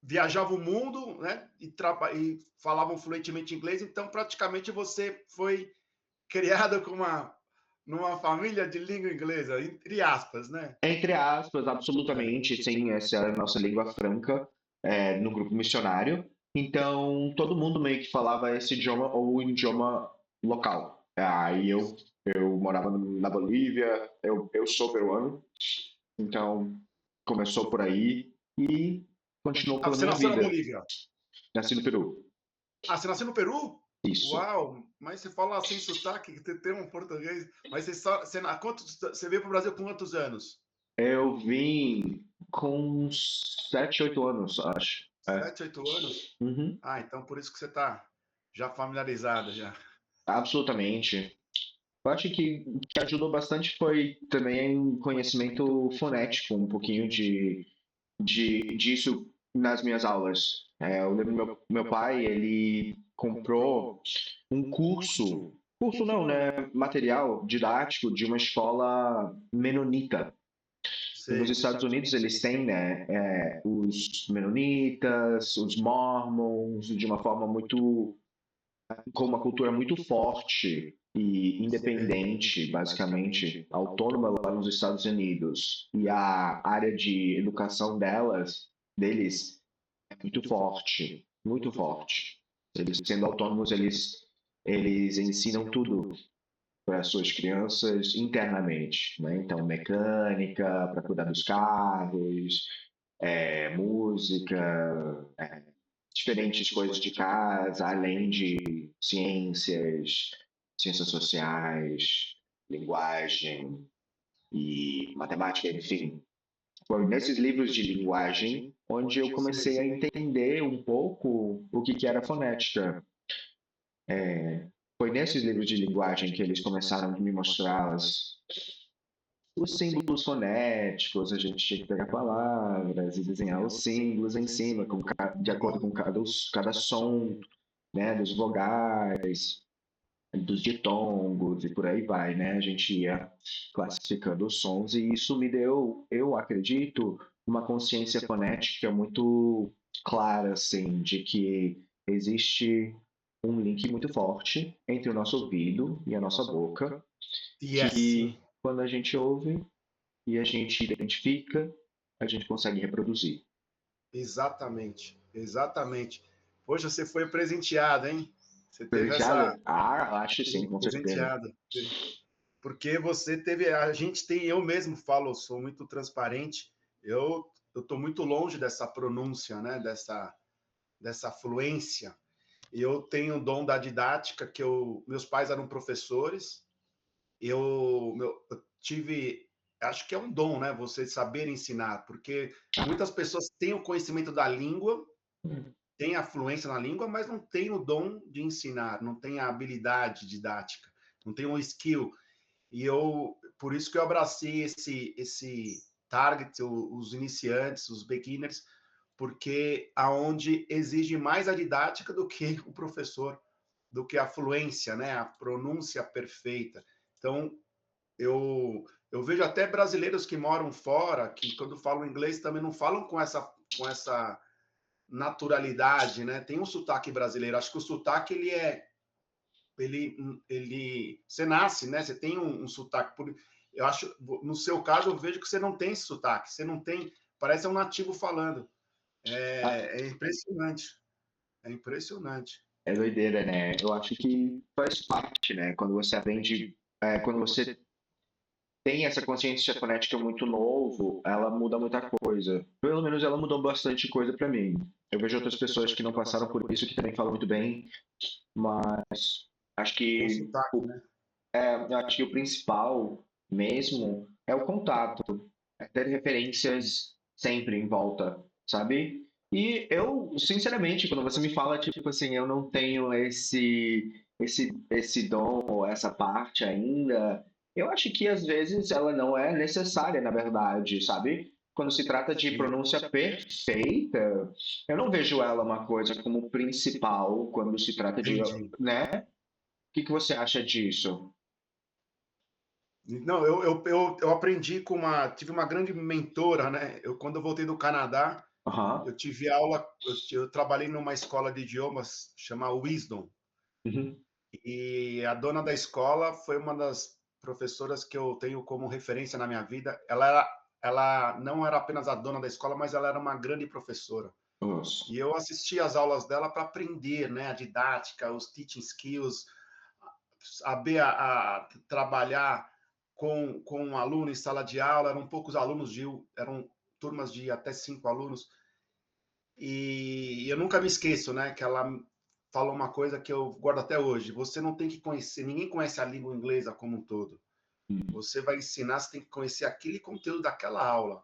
viajava o mundo, né? E falavam fluentemente inglês, então praticamente você foi criado numa família de língua inglesa, entre aspas, né? Entre aspas, absolutamente, sim, essa é a nossa língua franca, no grupo missionário. Então, todo mundo meio que falava esse idioma ou o idioma local. Aí eu morava na Bolívia, eu sou peruano, então começou por aí e continuou Ah, pela você minha nasceu na vida. Bolívia. Nasci no Peru. Ah, você nasceu no Peru? Isso. Uau! Mas você fala sem sotaque, você tem um português. Mas você veio para o Brasil com quantos anos? Eu vim com uns 7, 8 anos, acho. 7, 8 anos? Uhum. Ah, então por isso que você está já familiarizado já. Absolutamente. Eu acho que ajudou bastante foi também conhecimento fonético, um pouquinho disso nas minhas aulas. Eu lembro meu pai, ele comprou um curso não, né, material didático de uma escola menonita. Nos Sei. Estados Unidos eles têm, né, os menonitas, os mormons, de uma forma muito, com uma cultura muito forte e Sei. independente, basicamente, autônoma lá nos Estados Unidos. E a área de educação deles, é muito forte, muito forte. Eles sendo autônomos, eles ensinam tudo para as suas crianças internamente, né? Então, mecânica, para cuidar dos carros, música, diferentes coisas de casa, além de ciências sociais, linguagem e matemática, enfim. Foi nesses livros de linguagem onde eu comecei a entender um pouco o que era fonética. Foi nesses livros de linguagem que eles começaram a me mostrar os símbolos fonéticos, a gente tinha que pegar palavras e desenhar os símbolos em cima, de acordo com cada som, né, dos vogais, dos ditongos e por aí vai, né? A gente ia classificando os sons e isso me deu, eu acredito, uma consciência fonética muito clara, assim, de que existe um link muito forte entre o nosso ouvido e a nossa boca, Yes. que quando a gente ouve e a gente identifica, a gente consegue reproduzir. Exatamente. Exatamente. Poxa, você foi presenteado, hein? Você teve essa Presenteado? Ah, acho sim, com certeza. presenteada. Porque você teve, a gente tem, eu mesmo falo, sou muito transparente. Eu tô muito longe dessa pronúncia, né? Dessa fluência. Eu tenho o dom da didática que meus pais eram professores. Eu tive, acho que é um dom, né? Você saber ensinar, porque muitas pessoas têm o conhecimento da língua, têm a fluência na língua, mas não têm o dom de ensinar, não têm a habilidade didática, não têm o skill. Por isso que eu abracei esse target, os iniciantes, os beginners, porque aonde exige mais a didática do que o professor, do que a fluência, né? A pronúncia perfeita. Então, eu vejo até brasileiros que moram fora, que quando falam inglês também não falam com essa naturalidade, né? Tem um sotaque brasileiro. Acho que o sotaque você nasce, né? Você tem um sotaque. Eu acho, no seu caso, eu vejo que você não tem esse sotaque. Você não tem, parece um nativo falando. É impressionante. É impressionante. É doideira, né? Eu acho que faz parte, né? Quando você aprende, quando você tem essa consciência fonética muito novo, ela muda muita coisa. Pelo menos ela mudou bastante coisa para mim. Eu vejo outras pessoas que não passaram por isso que também falam muito bem, mas acho Com que sotaque, né? eu acho que o principal mesmo é o contato, é ter referências sempre em volta, sabe? E eu, sinceramente, quando você me fala, tipo assim, eu não tenho esse dom ou essa parte ainda, eu acho que às vezes ela não é necessária, na verdade, sabe? Quando se trata de Sim, pronúncia perfeita, eu não vejo ela uma coisa como principal quando se trata de, entendi. né? O que você acha disso? Não, eu aprendi tive uma grande mentora, né? Quando eu voltei do Canadá, Aham. Eu tive aula, eu trabalhei numa escola de idiomas chamada Wisdom, Uhum. e a dona da escola foi uma das professoras que eu tenho como referência na minha vida. Ela não era apenas a dona da escola, mas ela era uma grande professora. Nossa. E eu assisti às aulas dela para aprender, né, a didática, os teaching skills, saber a trabalhar com um aluno em sala de aula. Eram poucos alunos, eram turmas de até 5 alunos. E eu nunca me esqueço, né, que ela falou uma coisa que eu guardo até hoje: você não tem que conhecer, ninguém conhece a língua inglesa como um todo. Você vai ensinar, você tem que conhecer aquele conteúdo daquela aula.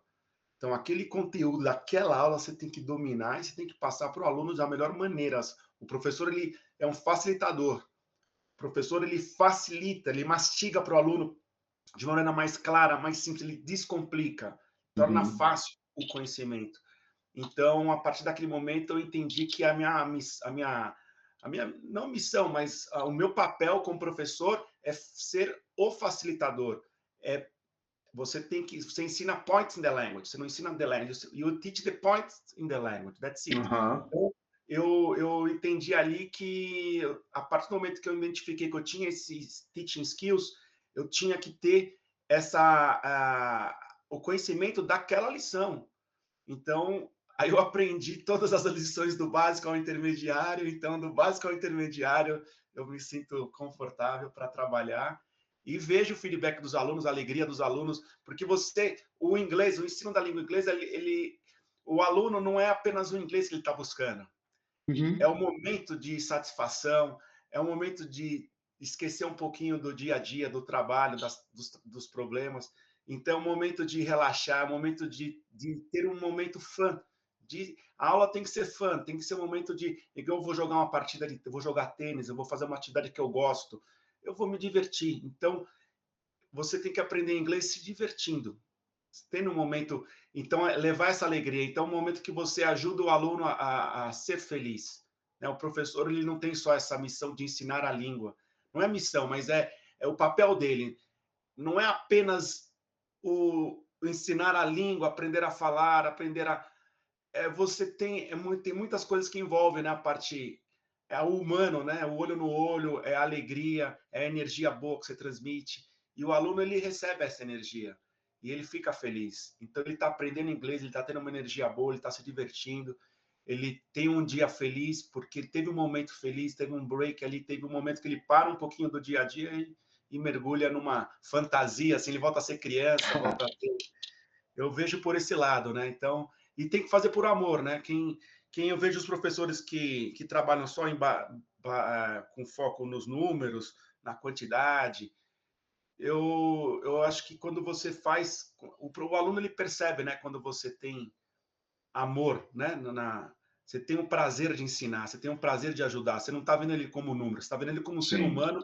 Então, aquele conteúdo daquela aula você tem que dominar e você tem que passar para o aluno da melhor maneira. O professor, ele é um facilitador. O professor, ele facilita, ele mastiga para o aluno de maneira mais clara, mais simples, ele descomplica, torna Uhum. fácil o conhecimento. Então, a partir daquele momento, eu entendi que a minha não missão, mas o meu papel como professor é ser o facilitador. É, você ensina points in the language, você não ensina the language, you teach the points in the language, that's it. Aham. Então, eu entendi ali que, a partir do momento que eu identifiquei que eu tinha esses teaching skills, eu tinha que ter o conhecimento daquela lição. Então, aí eu aprendi todas as lições do básico ao intermediário. Então, do básico ao intermediário, eu me sinto confortável para trabalhar e vejo o feedback dos alunos, a alegria dos alunos, porque o inglês, o ensino da língua inglesa, o aluno não é apenas o inglês que ele está buscando, é Uhum. um momento de satisfação, é um momento de esquecer um pouquinho do dia a dia, do trabalho, dos problemas. Então, é um momento de relaxar, é um momento de ter um momento fã. A aula tem que ser fã, tem que ser um momento de. Eu vou jogar uma partida, eu vou jogar tênis, eu vou fazer uma atividade que eu gosto, eu vou me divertir. Então, você tem que aprender inglês se divertindo, tendo um momento. Então, levar essa alegria. Então, um momento que você ajuda o aluno a ser feliz. Né? O professor, ele não tem só essa missão de ensinar a língua. Não é missão, mas é o papel dele. Não é apenas o ensinar a língua, aprender a falar, aprender a. Você tem muitas coisas que envolvem, né? A parte. É o humano, né? O olho no olho, é a alegria, é a energia boa que você transmite. E o aluno, ele recebe essa energia e ele fica feliz. Então, ele está aprendendo inglês, ele está tendo uma energia boa, ele está se divertindo, ele tem um dia feliz, porque teve um momento feliz, teve um break ali, teve um momento que ele para um pouquinho do dia a dia e mergulha numa fantasia, assim, ele volta a ser criança, volta a ter. Eu vejo por esse lado, né? Então, e tem que fazer por amor, né? Quem eu vejo os professores que trabalham só com foco nos números, na quantidade, eu acho que quando você faz, o aluno ele percebe, né? Quando você tem amor, né? Você tem o prazer de ensinar, você tem o prazer de ajudar. Você não está vendo ele como número, você está vendo ele como um ser Sim. humano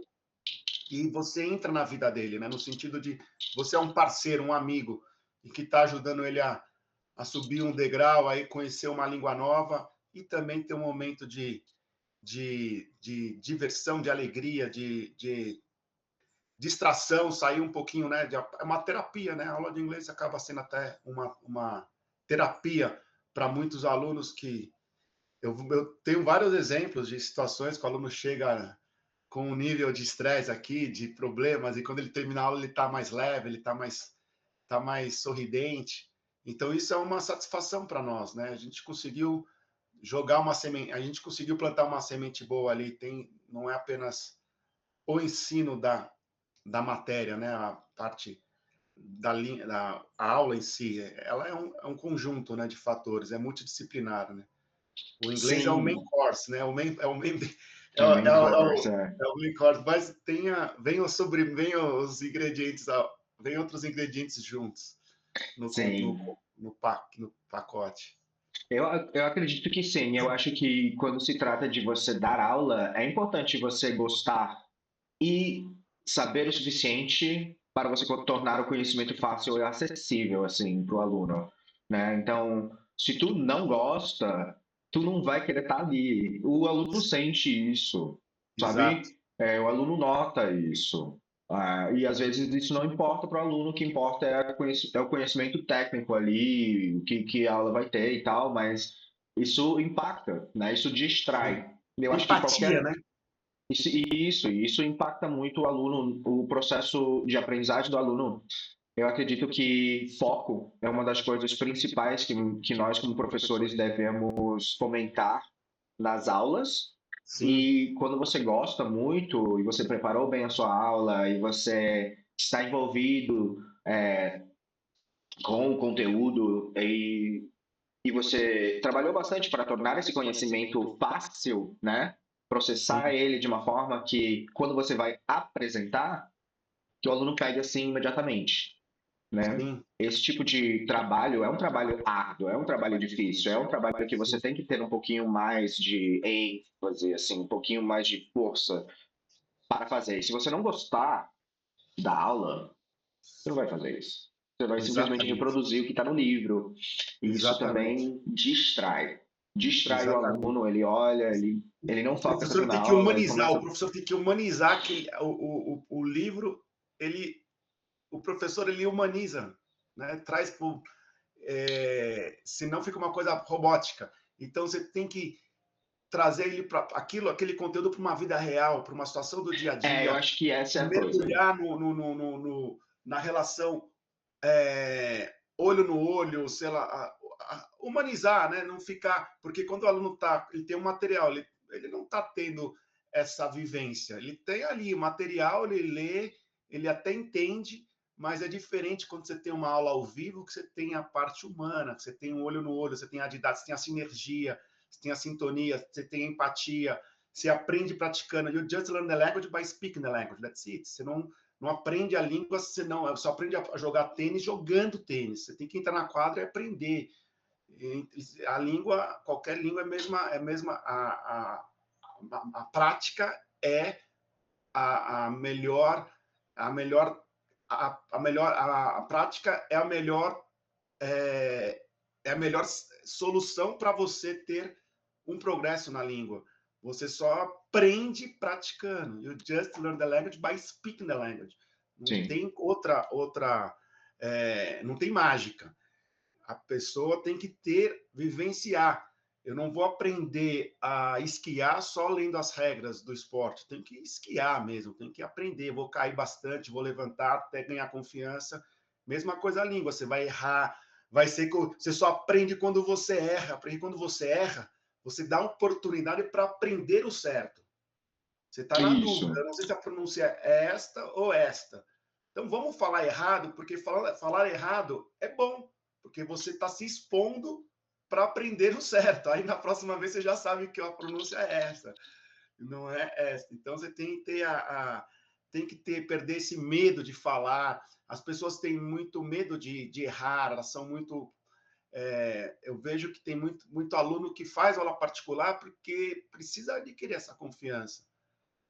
e você entra na vida dele, né? No sentido de você é um parceiro, um amigo e que está ajudando ele a subir um degrau, aí conhecer uma língua nova e também ter um momento de diversão, de alegria, de distração, sair um pouquinho, né? É uma terapia, né? A aula de inglês acaba sendo até uma terapia para muitos alunos que eu tenho vários exemplos de situações que o aluno chega com um nível de estresse aqui, de problemas, e quando ele termina a aula ele está mais leve, ele tá mais sorridente. Então isso é uma satisfação para nós, né? A gente conseguiu jogar uma semente, a gente conseguiu plantar uma semente boa ali. Não é apenas o ensino da matéria, né? A parte da a aula em si, ela é um conjunto, né, de fatores, é multidisciplinar, né? O inglês é o main Sim. course, né? É o main course, O, é. é o main course, mas vem os ingredientes, vem outros ingredientes juntos Sim. no pacote. Eu, eu acredito que sim. Eu acho que quando se trata de você dar aula, é importante você gostar e saber o suficiente para você tornar o conhecimento fácil e acessível assim para o aluno, né? Então, se tu não gosta, tu não vai querer estar ali. O aluno sente isso, Exato. sabe? O aluno nota isso. E às vezes isso não importa para o aluno, o que importa é o conhecimento técnico ali, que a aula vai ter e tal, mas isso impacta, né? Isso Sim. distrai. Eu acho que Empatia, né? isso impacta muito o aluno, o processo de aprendizagem do aluno. Eu acredito que foco é uma das coisas principais que nós, como professores, devemos fomentar nas aulas. Sim, E quando você gosta muito e você preparou bem a sua aula e você está envolvido com o conteúdo e você trabalhou bastante para tornar esse conhecimento fácil, né? Processar sim, ele de uma forma que, quando você vai apresentar, que o aluno pegue assim imediatamente, né? sim, Esse tipo de trabalho é um trabalho árduo, é um trabalho difícil, é um trabalho que você sim. tem que ter um pouquinho mais de ênfase, assim, um pouquinho mais de força para fazer. E se você não gostar da aula, você não vai fazer isso. Você vai simplesmente Exatamente, reproduzir o que está no livro. E isso exatamente, também distrai. Distrai o exatamente. aluno, ele olha, ele não O foca tanto professor na tem que aula, ele humanizar, começa. o professor tem que humanizar que o livro, ele, o professor ele humaniza, né? Traz para senão fica uma coisa robótica. Então você tem que trazer ele para aquele conteúdo para uma vida real, para uma situação do dia a Eu dia, acho que essa é a coisa. mergulhar na relação olho no olho, sei lá, humanizar, né? Não ficar. Porque quando o aluno ele tem um material, ele não está tendo essa vivência. Ele tem ali o material, ele lê, ele até entende, mas é diferente quando você tem uma aula ao vivo, que você tem a parte humana, que você tem um olho no olho, você tem a didática, você tem a sinergia, você tem a sintonia, você tem a empatia, você aprende praticando. You just learn the language by speaking the language. That's it. Você não aprende a língua, você não, só aprende a jogar tênis jogando tênis. Você tem que entrar na quadra e aprender. A língua, qualquer língua é mesma a prática é a melhor a prática é, é a melhor solução para você ter um progresso na língua. Você só aprende praticando. You just learn the language by speaking the language. Não Sim. tem não tem mágica. A pessoa tem que vivenciar. Eu não vou aprender a esquiar só lendo as regras do esporte. Tem que esquiar mesmo, tem que aprender. Vou cair bastante, vou levantar até ganhar confiança. Mesma coisa a língua, você vai errar, vai ser que você só aprende quando você erra. Aprende quando você erra, você dá oportunidade para aprender o certo. Você está na dúvida, Isso. eu não sei se a pronúncia é esta ou esta. Então vamos falar errado, porque falar errado é bom, porque você está se expondo para aprender o certo. Aí na próxima vez você já sabe que a pronúncia é essa, não é esta. Então você tem que perder esse medo de falar. As pessoas têm muito medo de errar, elas são muito. Eu vejo que tem muito aluno que faz aula particular porque precisa adquirir essa confiança,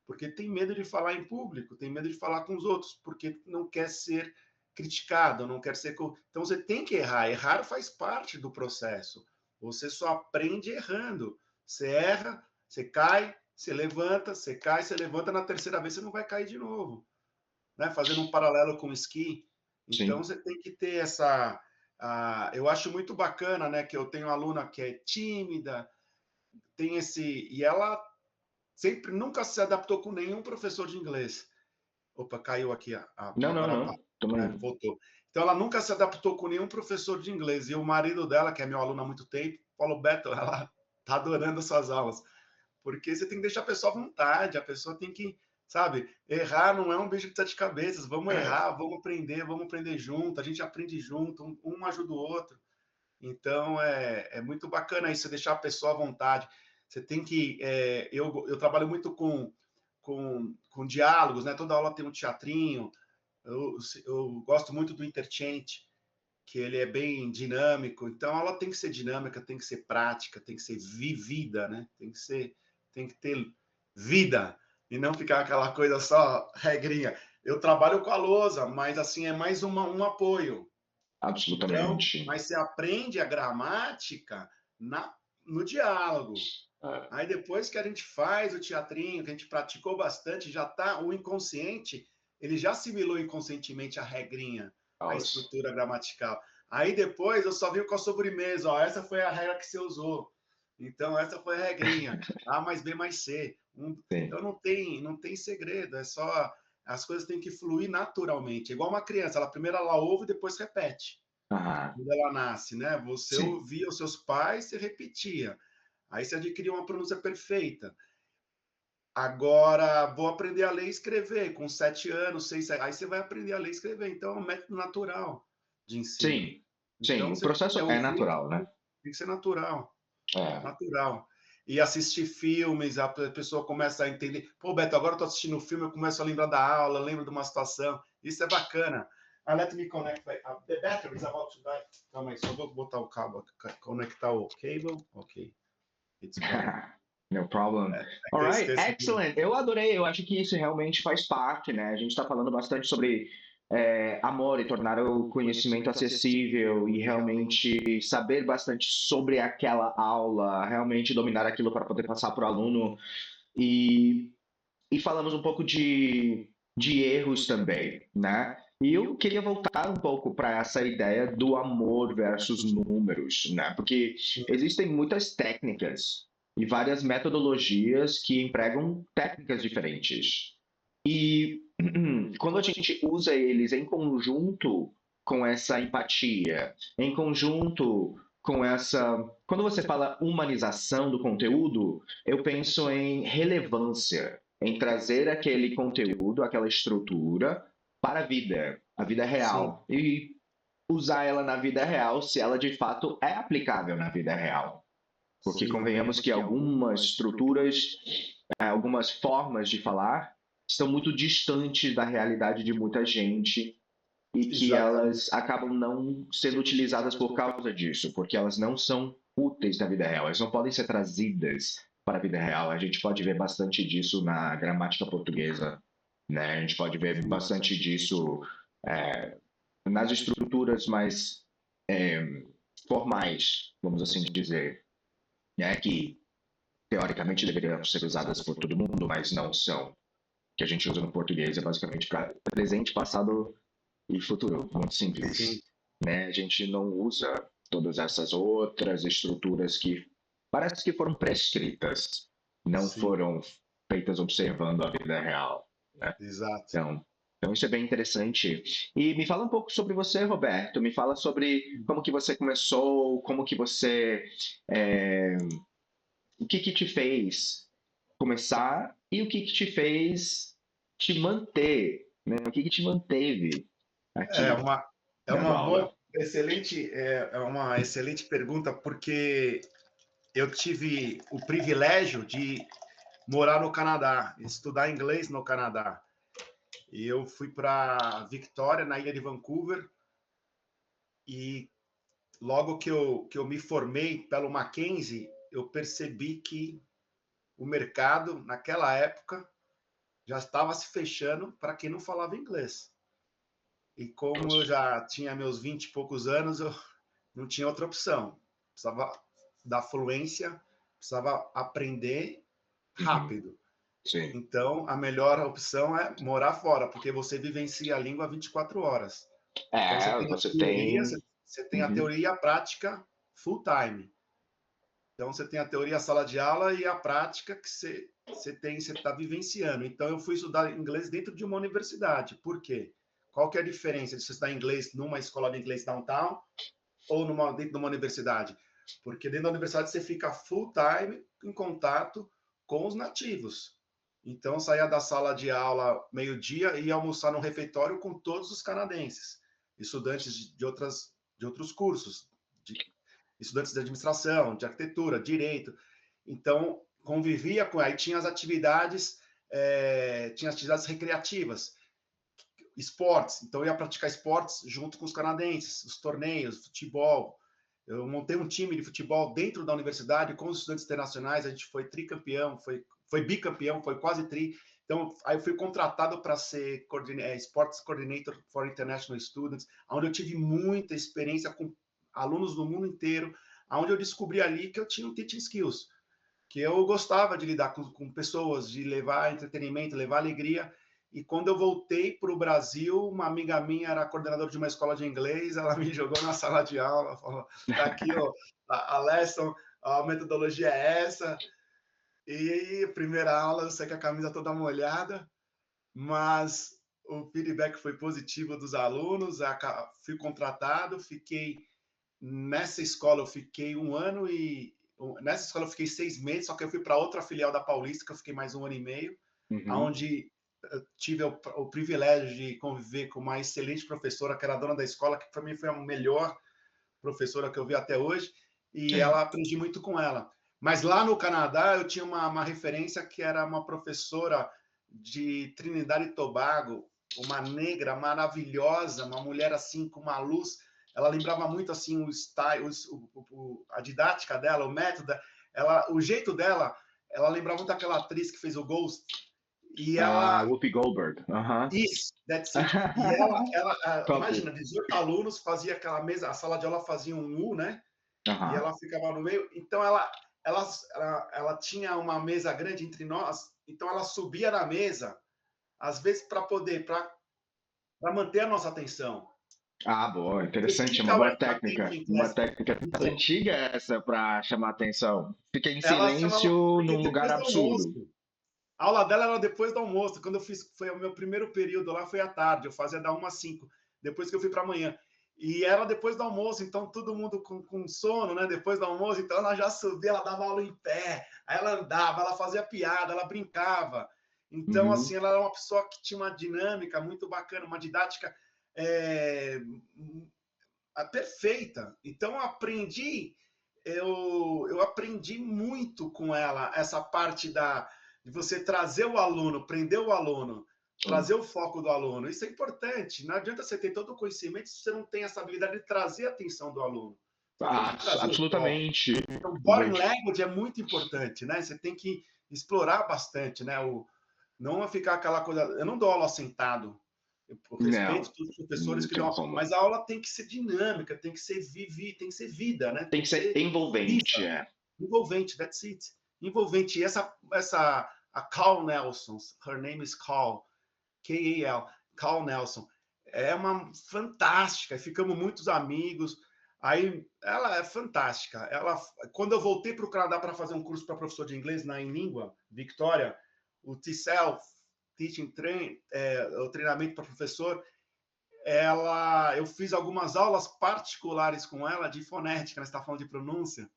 porque tem medo de falar em público, tem medo de falar com os outros, porque não quer ser criticado, não quer ser. Então você tem que errar. Errar faz parte do processo. Você só aprende errando. Você erra, você cai, você levanta, você cai, você levanta, na terceira vez você não vai cair de novo. Né? Fazendo um paralelo com o esqui. Então Sim. você tem que ter essa. Eu acho muito bacana, né? Que eu tenho uma aluna que é tímida, tem esse. E ela sempre nunca se adaptou com nenhum professor de inglês. Opa, caiu aqui Não, não, agora não. Tamo indo. voltou. Então ela nunca se adaptou com nenhum professor de inglês. E o marido dela, que é meu aluno há muito tempo, falou: Beto, ela tá adorando as suas aulas. Porque você tem que deixar a pessoa à vontade, a pessoa tem que, sabe, errar não é um bicho de sete cabeças. Vamos É, errar, vamos aprender junto, a gente aprende junto, um ajuda o outro. Então, é muito bacana isso, deixar a pessoa à vontade. Você tem que. Eu trabalho muito com diálogos, né? Toda aula tem um teatrinho. Eu gosto muito do interchange, que ele é bem dinâmico. Então, a aula tem que ser dinâmica, tem que ser prática, tem que ser vivida, né? Tem que ter vida e não ficar aquela coisa só regrinha. Eu trabalho com a lousa, mas assim é mais um apoio. Então, absolutamente. mas você aprende a gramática no diálogo. É, Aí depois que a gente faz o teatrinho, que a gente praticou bastante, já tá o inconsciente, ele já assimilou inconscientemente a regrinha, a Nossa. estrutura gramatical. Aí depois eu só vi com a sobremesa, ó, essa foi a regra que você usou. Então essa foi a regrinha. A mais B mais C. Sim. Então não tem segredo, é só as coisas têm que fluir naturalmente. Igual uma criança, ela primeiro ela ouve e depois repete. Aham. Quando ela nasce, né? Você Sim. ouvia os seus pais e repetia. Aí você adquiria uma pronúncia perfeita. Agora vou aprender a ler e escrever com 7 anos, 6, aí você vai aprender a ler e escrever. Então é um método natural de ensino. Sim. Sim. Então O você processo é é ouvir, natural, né? tem que ser natural, É. natural. E assistir filmes, a pessoa começa a entender. Pô, Beto, agora eu tô assistindo um filme, eu começo a lembrar da aula, lembro de uma situação. Isso é bacana. Let me connect. The battery is about to die. Calma aí, só vou botar o cabo, conectar o cable. Ok, it's gone. No problem. É que eu Alright, esqueço de... excellent. Eu adorei. Eu acho que isso realmente faz parte, né? A gente está falando bastante sobre amor e tornar o conhecimento acessível e realmente saber bastante sobre aquela aula, realmente dominar aquilo para poder passar para o aluno. E, e falamos um pouco de erros também, né? E eu queria voltar um pouco para essa ideia do amor versus números, né? Porque existem muitas técnicas e várias metodologias que empregam técnicas diferentes. E quando a gente usa eles em conjunto com essa empatia, em conjunto com essa. Quando você fala humanização do conteúdo, eu penso em relevância, em trazer aquele conteúdo, aquela estrutura para a vida Sim, real. E usar ela na vida real se ela de fato é aplicável na vida real. Porque sim. convenhamos que algumas estruturas, algumas formas de falar estão muito distantes da realidade de muita gente e que Exatamente. elas acabam não sendo utilizadas por causa disso, porque elas não são úteis na vida real, elas não podem ser trazidas para a vida real. A gente pode ver bastante disso na gramática portuguesa, né? A gente pode ver bastante disso nas estruturas mais formais, vamos assim dizer, né? Que teoricamente deveriam ser usadas por todo mundo, mas não são. O que a gente usa no português é basicamente para presente, passado e futuro, muito Sim, simples, né? A gente não usa todas essas outras estruturas que parece que foram prescritas, não sim, foram feitas observando a vida real, né? exato. Então isso é bem interessante. E me fala um pouco sobre você, Roberto. Me fala sobre como que você começou, como que você, o que que te fez começar e o que que te fez te manter, né? O que que te manteve É aqui uma, é dando uma aula? boa, excelente, é uma excelente pergunta, porque eu tive o privilégio de morar no Canadá, estudar inglês no Canadá. E eu fui para Victoria, na ilha de Vancouver, e logo que eu me formei pelo Mackenzie, eu percebi que o mercado, naquela época, já estava se fechando para quem não falava inglês. E como eu já tinha meus 20 e poucos anos, eu não tinha outra opção. Precisava da fluência, precisava aprender Uhum. rápido. Sim. Então, a melhor opção é morar fora, porque você vivencia a língua 24 horas. Então, você tem a Você teoria, tem. você tem a Uhum. teoria e a prática full time. Então, você tem a teoria, a sala de aula e a prática que você está vivenciando. Então, eu fui estudar inglês dentro de uma universidade. Por quê? Qual que é a diferença de você estudar inglês numa escola de inglês downtown ou dentro de uma universidade? Porque dentro da universidade você fica full time em contato com os nativos. Então, saía da sala de aula meio-dia e ia almoçar no refeitório com todos os canadenses, estudantes de outros cursos, de, estudantes de administração, de arquitetura, direito. Então, convivia com. Aí tinha as atividades, tinha atividades recreativas, esportes. Então, eu ia praticar esportes junto com os canadenses, os torneios, futebol. Eu montei um time de futebol dentro da universidade com os estudantes internacionais. A gente foi tricampeão, foi bicampeão, foi quase tri. Então, aí eu fui contratado para ser Sports Coordinator for International Students, onde eu tive muita experiência com alunos do mundo inteiro, onde eu descobri ali que eu tinha um teaching skills, que eu gostava de lidar com pessoas, de levar entretenimento, levar alegria, E quando eu voltei para o Brasil, uma amiga minha era coordenadora de uma escola de inglês, ela me jogou na sala de aula, falou: tá aqui ó, a lesson, a metodologia é essa. E aí, primeira aula, eu sei que a camisa toda molhada, mas o feedback foi positivo dos alunos, fui contratado, fiquei nessa escola, eu fiquei um ano e nessa escola eu fiquei 6 meses, só que eu fui para outra filial da Paulista, que eu fiquei mais um ano e meio, Uhum. onde eu tive o privilégio de conviver com uma excelente professora, que era a dona da escola, que para mim foi a melhor professora que eu vi até hoje, e Sim. ela aprendi muito com ela. Mas lá no Canadá eu tinha uma referência que era uma professora de Trinidad e Tobago, uma negra maravilhosa, uma mulher assim com uma luz. Ela lembrava muito assim o style, a didática dela, o método, o jeito dela. Ela lembrava muito daquela atriz que fez o Ghost. E ela, Whoopi Goldberg. Aham. isso, that's it. E Top. imagina, 18 alunos, fazia aquela mesa, a sala de aula fazia um U, né? E Aham. ela ficava no meio. Então, ela tinha uma mesa grande entre nós, então ela subia na mesa, às vezes para manter a nossa atenção. Ah, boa, Você interessante, uma fica boa attention técnica. in Uma class. técnica Então, antiga essa para chamar atenção. Fica em ela chamava, silêncio porque num lugar depois do absurdo. almoço, a aula dela era depois do almoço. Quando eu fiz, foi o meu primeiro período lá, foi à tarde. Eu fazia da 1 às 5, depois que eu fui para amanhã. E era depois do almoço, então todo mundo com sono, né? Depois do almoço, então ela já subia, ela dava aula em pé, aí ela andava, ela fazia piada, ela brincava. Então, assim, Uhum. ela era uma pessoa que tinha uma dinâmica muito bacana, uma didática é, perfeita. Então, eu aprendi muito com ela essa parte de você trazer o aluno, prender o aluno, Sim. trazer o foco do aluno. Isso é importante. Não adianta você ter todo o conhecimento se você não tem essa habilidade de trazer a atenção do aluno. Você tem que trazer o foco. Absolutamente. Então, body Vejo. language é muito importante, né? Você tem que explorar bastante, né? Não é ficar aquela coisa. Eu não dou aula sentado. Eu respeito Não, todos os professores não que tem dão, como. mas a aula tem que ser dinâmica, tem que ser tem que ser vida, né? Tem Tem que que ser ser envolvente, viva, é. envolvente. That's it. Envolvente. E essa a Cal Nelson, her name is Cal, K-A-L, Cal Nelson, é uma fantástica. Ficamos muitos amigos. Aí ela é fantástica. Quando eu voltei para o Canadá para fazer um curso para professor de inglês em língua, Victoria, o TESOL, Teaching Train, o treinamento para professor, eu fiz algumas aulas particulares com ela de fonética, né? Você está falando de pronúncia,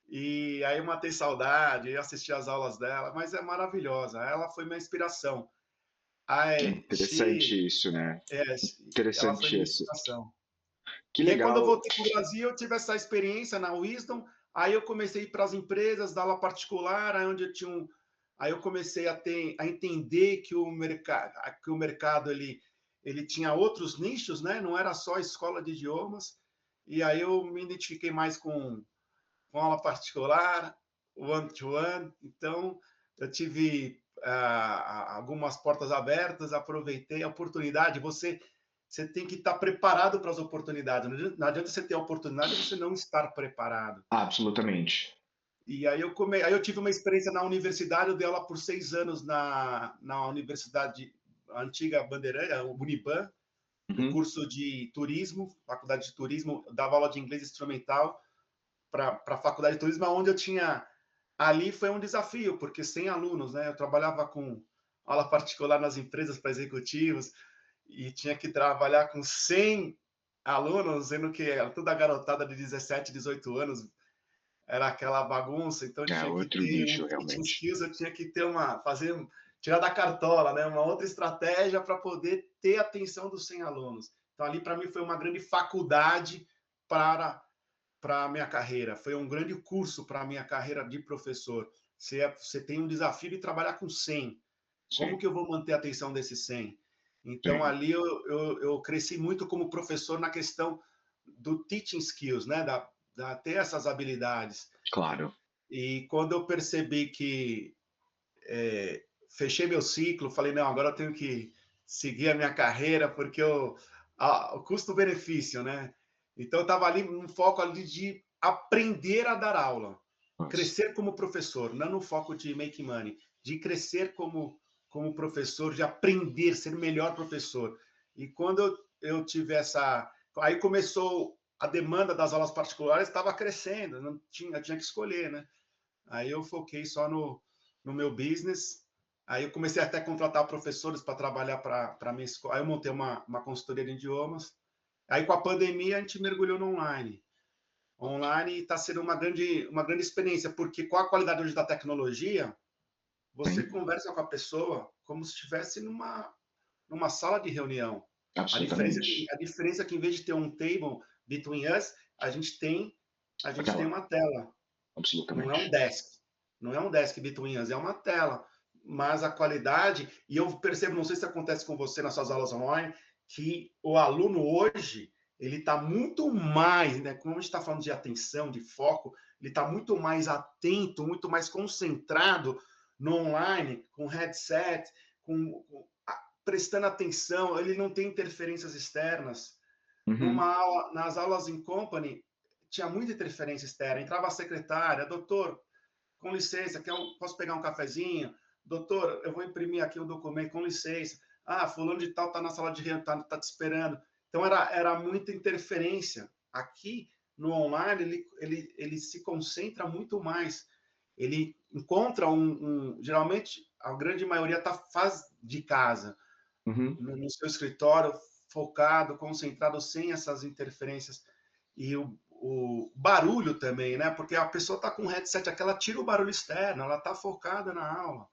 e aí eu matei saudade, eu assisti as aulas dela, mas é maravilhosa. Ela foi minha inspiração. É I, interessante isso, né? é, ela foi Interessante minha isso. inspiração. Que E aí, quando eu legal. voltei para o Brasil, eu tive essa experiência na Wisdom. Aí eu comecei a ir para as empresas, dar aula particular, aí onde eu tinha aí eu comecei a entender que o mercado ele tinha outros nichos, né? Não era só escola de idiomas. E aí eu me identifiquei mais com aula particular, one-to-one. Então, eu tive algumas portas abertas, aproveitei a oportunidade. Você tem que estar preparado para as oportunidades. Não adianta você ter a oportunidade e você não estar preparado. Absolutamente. E aí eu tive uma experiência na universidade, eu dei aula por 6 anos na universidade a antiga Bandeirante, Uniban, no Uhum. curso de turismo, faculdade de turismo, eu dava aula de inglês instrumental para a faculdade de turismo, onde eu tinha. Ali foi um desafio, porque 100 alunos, né? Eu trabalhava com aula particular nas empresas para executivos e tinha que trabalhar com 100 alunos, sendo que era toda garotada de 17, 18 anos, era aquela bagunça, então É tinha que outro ter nicho, um teaching realmente. skills, eu tinha que ter tirar da cartola, né? Uma outra estratégia para poder ter a atenção dos 100 alunos. Então ali para mim foi uma grande faculdade para a minha carreira. Foi um grande curso para a minha carreira de professor. Você tem um desafio de trabalhar com 100. Como Sim, que eu vou manter a atenção desses 100? Então, sim, ali eu cresci muito como professor na questão do teaching skills, né? Ter essas habilidades. claro. E quando eu percebi que fechei meu ciclo, falei, não, agora eu tenho que seguir a minha carreira, porque o custo-benefício, né? Então, eu estava ali no foco ali de aprender a dar aula, Nossa. crescer como professor, não no foco de make money, de crescer como como professor, de aprender, ser melhor professor. E quando eu tive essa... Aí começou a demanda das aulas particulares, estava crescendo, não tinha, tinha que escolher, né? Aí eu foquei só no meu business. Aí eu comecei até a contratar professores para trabalhar para a minha escola. Aí eu montei uma consultoria de idiomas. Aí com a pandemia a gente mergulhou no online. Online está sendo uma grande experiência, porque com a qualidade hoje da tecnologia, você Sim, conversa com a pessoa como se estivesse numa sala de reunião. absolutamente. A diferença é que em vez de ter um table between us, a gente tem Aquela, uma tela. Não é um absolutamente. desk. Não é um desk between us, é uma tela. Mas a qualidade, e eu percebo, não sei se acontece com você nas suas aulas online, que o aluno hoje, ele está muito mais, né? Como a gente está falando de atenção, de foco, ele está muito mais atento, muito mais concentrado no online, com headset, prestando atenção, ele não tem interferências externas. Uhum. Nas aulas em company, tinha muita interferência externa. Entrava a secretária, doutor, com licença, posso pegar um cafezinho? Doutor, eu vou imprimir aqui o documento, com licença. Ah, fulano de tal está na sala de reunião, está te esperando. Então, era muita interferência. Aqui, no online, ele se concentra muito mais. Ele encontra geralmente, a grande maioria faz de casa, Uhum. no seu escritório, focado, concentrado, sem essas interferências. E o barulho também, né? Porque a pessoa está com um headset aqui, ela tira o barulho externo, ela está focada na aula.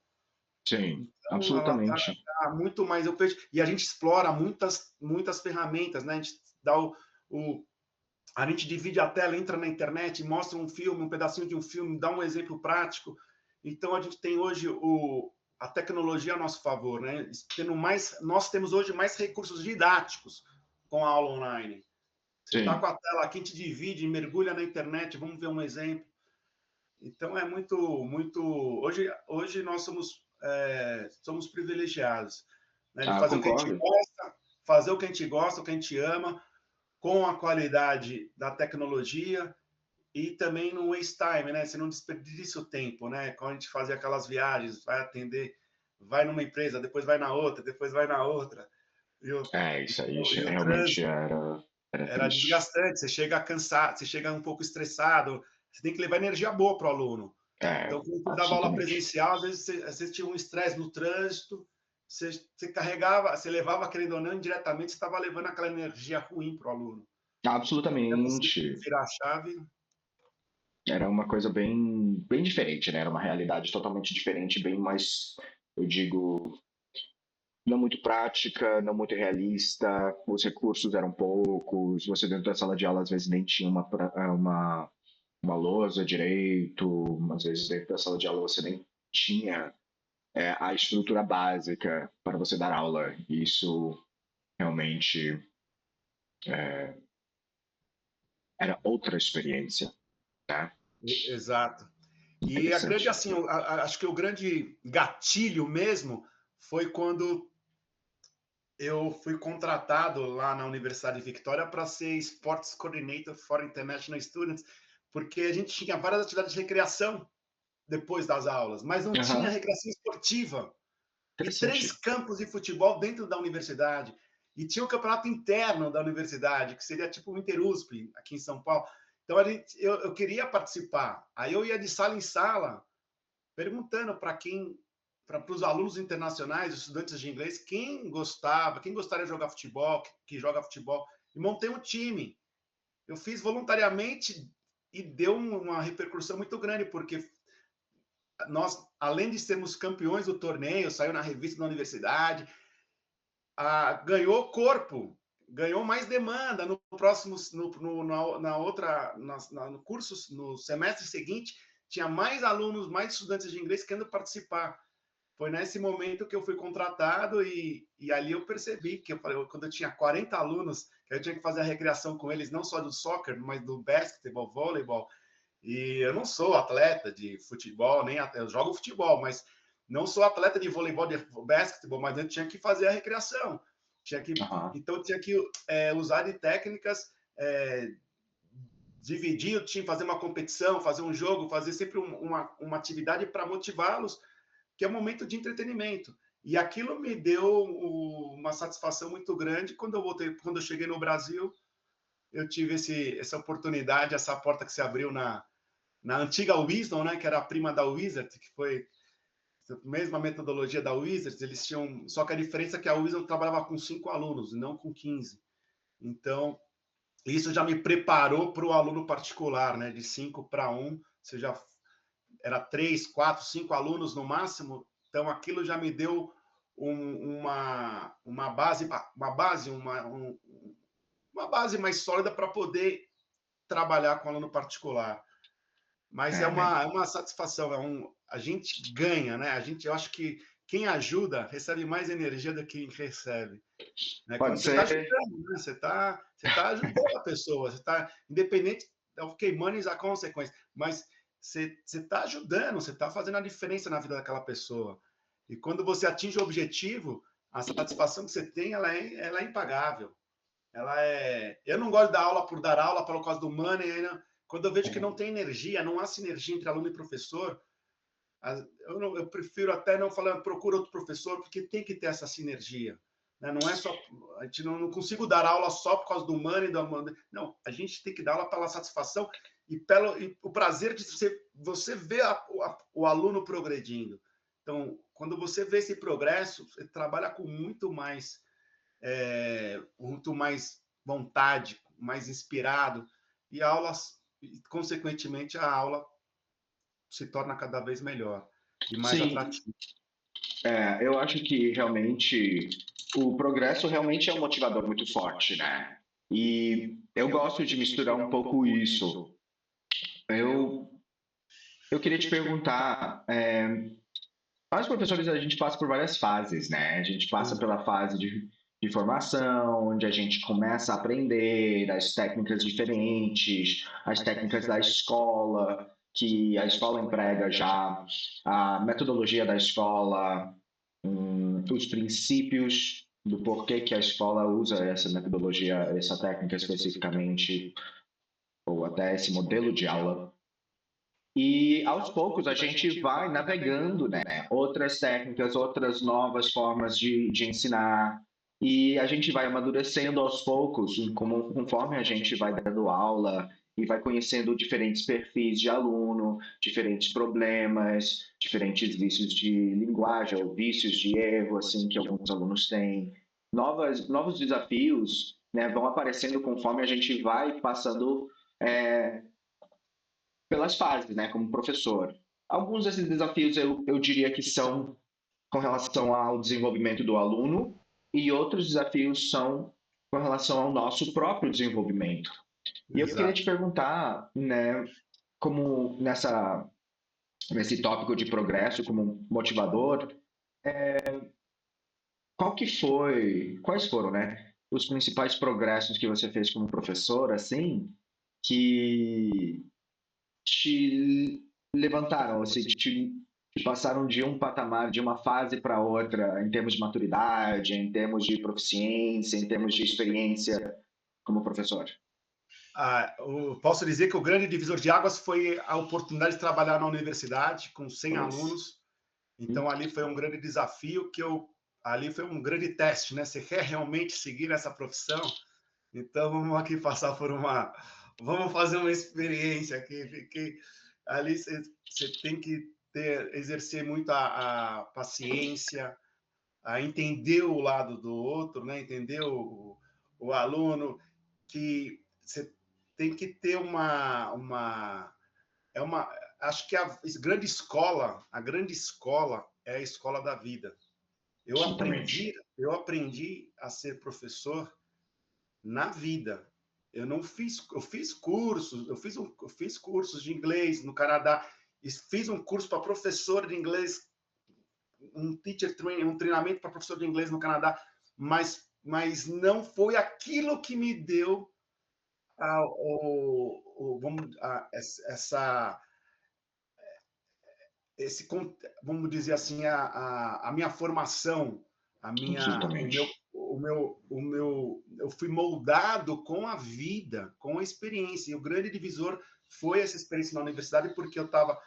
Sim, Então, ela está absolutamente. muito mais. E a gente explora muitas ferramentas, né? A gente dá o, a gente divide a tela, entra na internet, mostra um filme, um pedacinho de um filme, dá um exemplo prático. Então, a gente tem hoje a tecnologia a nosso favor, né? Nós temos hoje mais recursos didáticos com a aula online. Você está com Sim. a tela aqui, a gente divide, mergulha na internet, vamos ver um exemplo. Então, é muito, muito... Hoje nós somos privilegiados, né? De Ah, fazer o que a gente concordo. gosta, fazer o que a gente gosta, o que a gente ama, com a qualidade da tecnologia e também no waste time, né? Você não desperdiça o tempo, né? Quando a gente fazia aquelas viagens, vai atender, vai numa empresa, depois vai na outra, depois vai na outra. E o, É, isso aí e o realmente trânsito era era triste. desgastante, você chega cansado, você chega um pouco estressado, você tem que levar energia boa para o aluno. É, Então, quando você dava aula absolutamente. presencial, às vezes tinha um estresse no trânsito, você carregava, você levava, querendo ou não, indiretamente, você estava levando aquela energia ruim para o aluno. Até você Absolutamente. virar a chave. Era uma coisa bem diferente, né? Era uma realidade totalmente diferente, bem mais, eu digo, não muito prática, não muito realista. Os recursos eram poucos. Você dentro da sala de aula às vezes nem tinha uma lousa direito. Às vezes dentro da sala de aula você nem tinha a estrutura básica para você dar aula. E isso realmente era outra experiência, né? Exato. E Interessante. assim, acho que o grande gatilho mesmo foi quando eu fui contratado lá na Universidade de Victoria para ser Sports Coordinator for International Students, porque a gente tinha várias atividades de recreação depois das aulas, mas não tinha Aham. recreação esportiva. E 3 Interessante. campos de futebol dentro da universidade. E tinha o campeonato interno da universidade, que seria tipo o Interusp, aqui em São Paulo. Então, eu queria participar. Aí eu ia de sala em sala, perguntando para os alunos internacionais, os estudantes de inglês, quem gostaria de jogar futebol, que joga futebol. E montei um time. Eu fiz voluntariamente e deu uma repercussão muito grande, porque nós, além de sermos campeões do torneio, saiu na revista da universidade, ganhou corpo, ganhou mais demanda no próximo, na outra, no curso, no semestre seguinte, tinha mais alunos, mais estudantes de inglês querendo participar. Foi nesse momento que eu fui contratado e ali eu percebi que quando eu tinha 40 alunos, que eu tinha que fazer a recreação com eles, não só do soccer, mas do basquetebol, vôleibol. E eu não sou atleta de futebol, nem eu jogo futebol, mas não sou atleta de voleibol, de basquetebol, mas eu tinha que fazer a recreação. Aham. Então, tinha que usar de técnicas, dividir o time, fazer uma competição, fazer um jogo, fazer sempre uma atividade para motivá-los, que é um momento de entretenimento. E aquilo me deu uma satisfação muito grande. Quando eu cheguei no Brasil, eu tive essa oportunidade, essa porta que se abriu na antiga Wisdom, né, que era a prima da Wizard, que foi a mesma metodologia da Wizards, eles tinham, só que a diferença é que a Wizard trabalhava com 5 alunos, não com 15. Então, isso já me preparou para o aluno particular, né, de 5 para 1, você já era 3, 4, 5 alunos no máximo, então aquilo já me deu uma base, uma base mais sólida para poder trabalhar com aluno particular. Mas é né? uma satisfação, a gente ganha, né? Eu acho que quem ajuda recebe mais energia do que quem recebe. Né? Pode Quando você está ser. ajudando, né? Você tá ajudando a pessoa, você está independente, ok, money is a consequence, mas você está ajudando, você está fazendo a diferença na vida daquela pessoa. E quando você atinge o objetivo, a satisfação que você tem, ela é impagável. Eu não gosto de dar aula por dar aula, por causa do money. Né? Quando eu vejo que não tem energia, não há sinergia entre aluno e professor, eu prefiro até não falar, procura outro professor, porque tem que ter essa sinergia. Né? Não é só. A gente não consigo dar aula só por causa do money, não, a gente tem que dar aula pela satisfação e o prazer de você ver o aluno progredindo. Então, quando você vê esse progresso, você trabalha com muito mais vontade, mais inspirado, e consequentemente, a aula se torna cada vez melhor e mais Sim, atrativa. eu acho que realmente o progresso realmente é um motivador muito forte, né? E eu gosto de misturar um pouco isso. Eu, eu queria te perguntar, nós professores a gente passa por várias fases, né? A gente passa pela fase de formação, onde a gente começa a aprender as técnicas diferentes, as técnicas da escola, que a escola emprega já, a metodologia da escola, os princípios do porquê que a escola usa essa metodologia, essa técnica especificamente, ou até esse modelo de aula. E aos poucos a gente vai navegando, né? Outras técnicas, outras novas formas de ensinar. E a gente vai amadurecendo aos poucos, conforme a gente vai dando aula e vai conhecendo diferentes perfis de aluno, diferentes problemas, diferentes vícios de linguagem ou vícios de erro, assim, que alguns alunos têm. Novos desafios, né, vão aparecendo conforme a gente vai passando é, pelas fases, né, como professor. Alguns desses desafios eu diria que são com relação ao desenvolvimento do aluno e outros desafios são com relação ao nosso próprio desenvolvimento. E eu queria te Exato. perguntar, né, como nesse tópico de progresso como motivador, quais foram, né, os principais progressos que você fez como professor, assim, que te levantaram, assim, te passaram de um patamar, de uma fase para outra, em termos de maturidade, em termos de proficiência, em termos de experiência como professor? Posso dizer que o grande divisor de águas foi a oportunidade de trabalhar na universidade com 100 alunos. Então, ali foi um grande desafio ali foi um grande teste, né? Você quer realmente seguir essa profissão? Então, vamos aqui passar vamos fazer uma experiência aqui. Ali você tem que exercer muito a paciência, a entender o lado do outro, né? Entender o aluno, que você tem que ter acho que a grande escola é a escola da vida. Exatamente. Eu aprendi a ser professor na vida. Eu fiz cursos, eu fiz cursos de inglês no Canadá, e fiz um curso para professor de inglês, um teacher training, um treinamento para professor de inglês no Canadá, mas não foi aquilo que me deu essa esse, vamos dizer assim, a minha formação, Absolutamente. eu fui moldado com a vida, com a experiência. E o grande divisor foi essa experiência na universidade, porque eu estava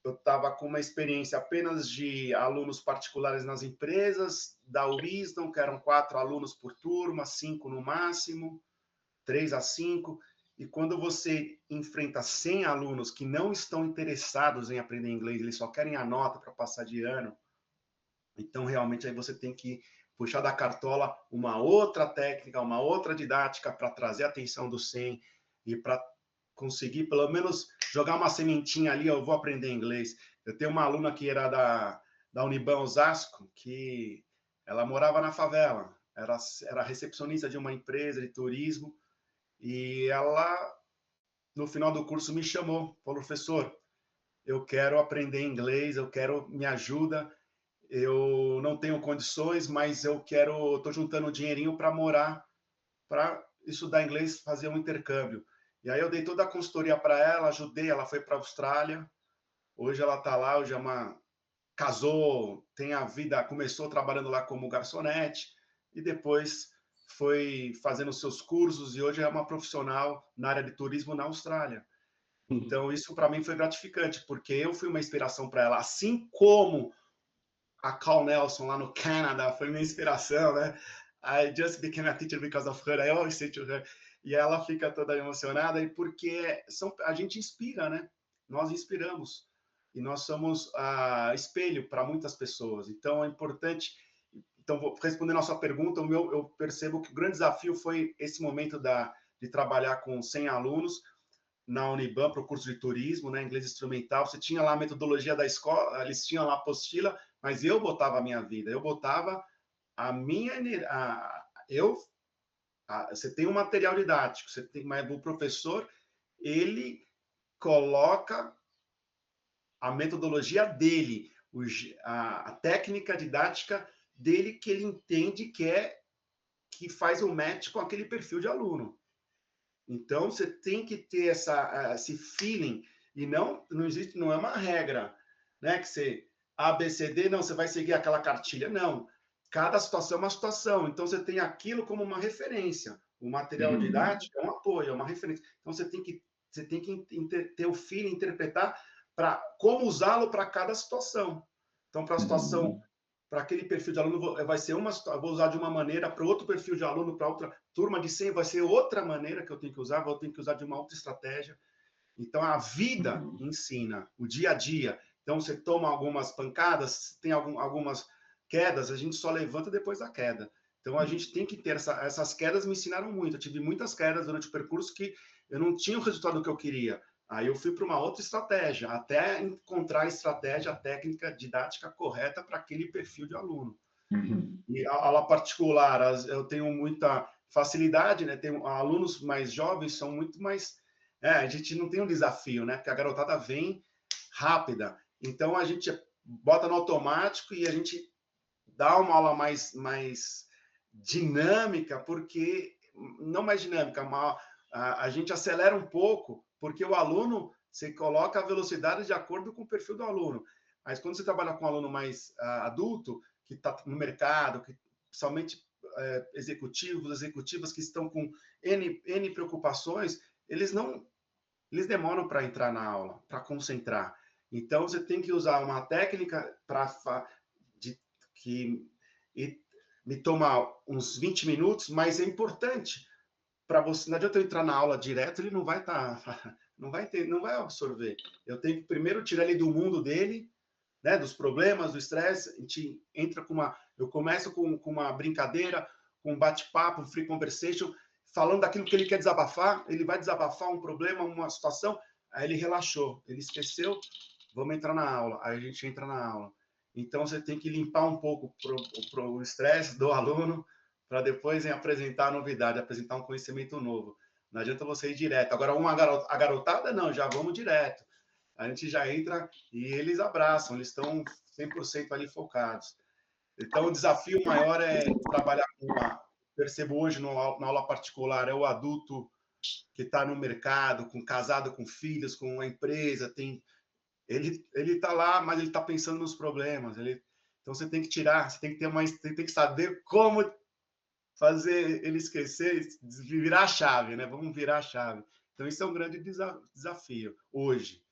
eu estava com uma experiência apenas de alunos particulares nas empresas, da Wisdom, que eram 4 alunos por turma, 5 no máximo, 3 a 5. E quando você enfrenta 100 alunos que não estão interessados em aprender inglês, eles só querem a nota para passar de ano, então realmente aí você tem que puxar da cartola uma outra técnica, uma outra didática para trazer a atenção do 100 e para conseguir pelo menos jogar uma sementinha ali, eu vou aprender inglês. Eu tenho uma aluna que era da Uniban Osasco, que ela morava na favela, era recepcionista de uma empresa de turismo, e ela, no final do curso, me chamou, falou, professor, eu quero aprender inglês, eu quero, me ajuda, eu não tenho condições, mas eu quero, estou juntando um dinheirinho para morar, para estudar inglês, fazer um intercâmbio. E aí eu dei toda a consultoria para ela, ajudei, ela foi para a Austrália, hoje ela está lá, hoje é casou, tem a vida, começou trabalhando lá como garçonete, e depois foi fazendo seus cursos, e hoje é uma profissional na área de turismo na Austrália. Então, isso para mim foi gratificante, porque eu fui uma inspiração para ela, assim como a Cal Nelson lá no Canadá foi minha inspiração, né? I just became a teacher because of her. I always say to her. E ela fica toda emocionada, e porque a gente inspira, né? Nós inspiramos. E nós somos espelho para muitas pessoas. Então, é importante. Então, respondendo a sua pergunta, eu percebo que o grande desafio foi esse momento de trabalhar com 100 alunos na Uniban para o curso de turismo, né, inglês instrumental. Você tinha lá a metodologia da escola, eles tinham lá a apostila, mas eu botava a minha vida, eu botava a minha... você tem um material didático, você tem, mas o professor, ele coloca a metodologia dele, a técnica didática dele, que ele entende que faz o match com aquele perfil de aluno. Então, você tem que ter esse feeling, e não existe, não é uma regra, né? Que você, A, B, C, D, não, você vai seguir aquela cartilha. Não, cada situação é uma situação. Então, você tem aquilo como uma referência. O material didático é um apoio, é uma referência. Então, você tem que ter o feeling, interpretar para como usá-lo para cada situação. Então, para a situação, para aquele perfil de aluno, vai ser vou usar de uma maneira, para outro perfil de aluno, para outra turma de 100, vai ser outra maneira que eu tenho que usar, vou ter que usar de uma outra estratégia. Então, a vida ensina, o dia a dia. Então, você toma algumas pancadas, tem algumas quedas, a gente só levanta depois da queda. Então, a gente tem que ter essas quedas, me ensinaram muito. Eu tive muitas quedas durante o percurso que eu não tinha o resultado que eu queria. Aí eu fui para uma outra estratégia, até encontrar a estratégia, a técnica didática correta para aquele perfil de aluno. E a aula particular, eu tenho muita facilidade, né? Tenho alunos mais jovens, são muito mais... a gente não tem um desafio, né? Porque a garotada vem rápida. Então, a gente bota no automático e a gente dá uma aula mais dinâmica, porque... Não mais dinâmica, a gente acelera um pouco, porque o aluno, você coloca a velocidade de acordo com o perfil do aluno. Mas quando você trabalha com um aluno mais adulto, que está no mercado, que somente executivas que estão com N preocupações, eles demoram para entrar na aula, para concentrar. Então, você tem que usar uma técnica que me toma uns 20 minutos, mas é importante para você. Não adianta eu entrar na aula direto, ele não vai não vai absorver. Eu tenho que primeiro tirar ele do mundo dele, né, dos problemas, do estresse. A gente entra eu começo com uma brincadeira, com um bate-papo, um free conversation, falando daquilo que ele quer desabafar. Ele vai desabafar um problema, uma situação, aí ele relaxou, ele esqueceu, vamos entrar na aula. Aí a gente entra na aula. Então, você tem que limpar um pouco o estresse do aluno, para depois apresentar a novidade, apresentar um conhecimento novo. Não adianta você ir direto. Agora, a garotada, não, já vamos direto. A gente já entra e eles abraçam, eles estão 100% ali focados. Então, o desafio maior é trabalhar percebo hoje na aula particular, é o adulto que está no mercado, casado com filhos, com uma empresa, ele está lá, mas ele está pensando nos problemas. Então, você tem que tirar, você tem que saber como fazer ele esquecer, virar a chave, né? Vamos virar a chave. Então, isso é um grande desafio hoje.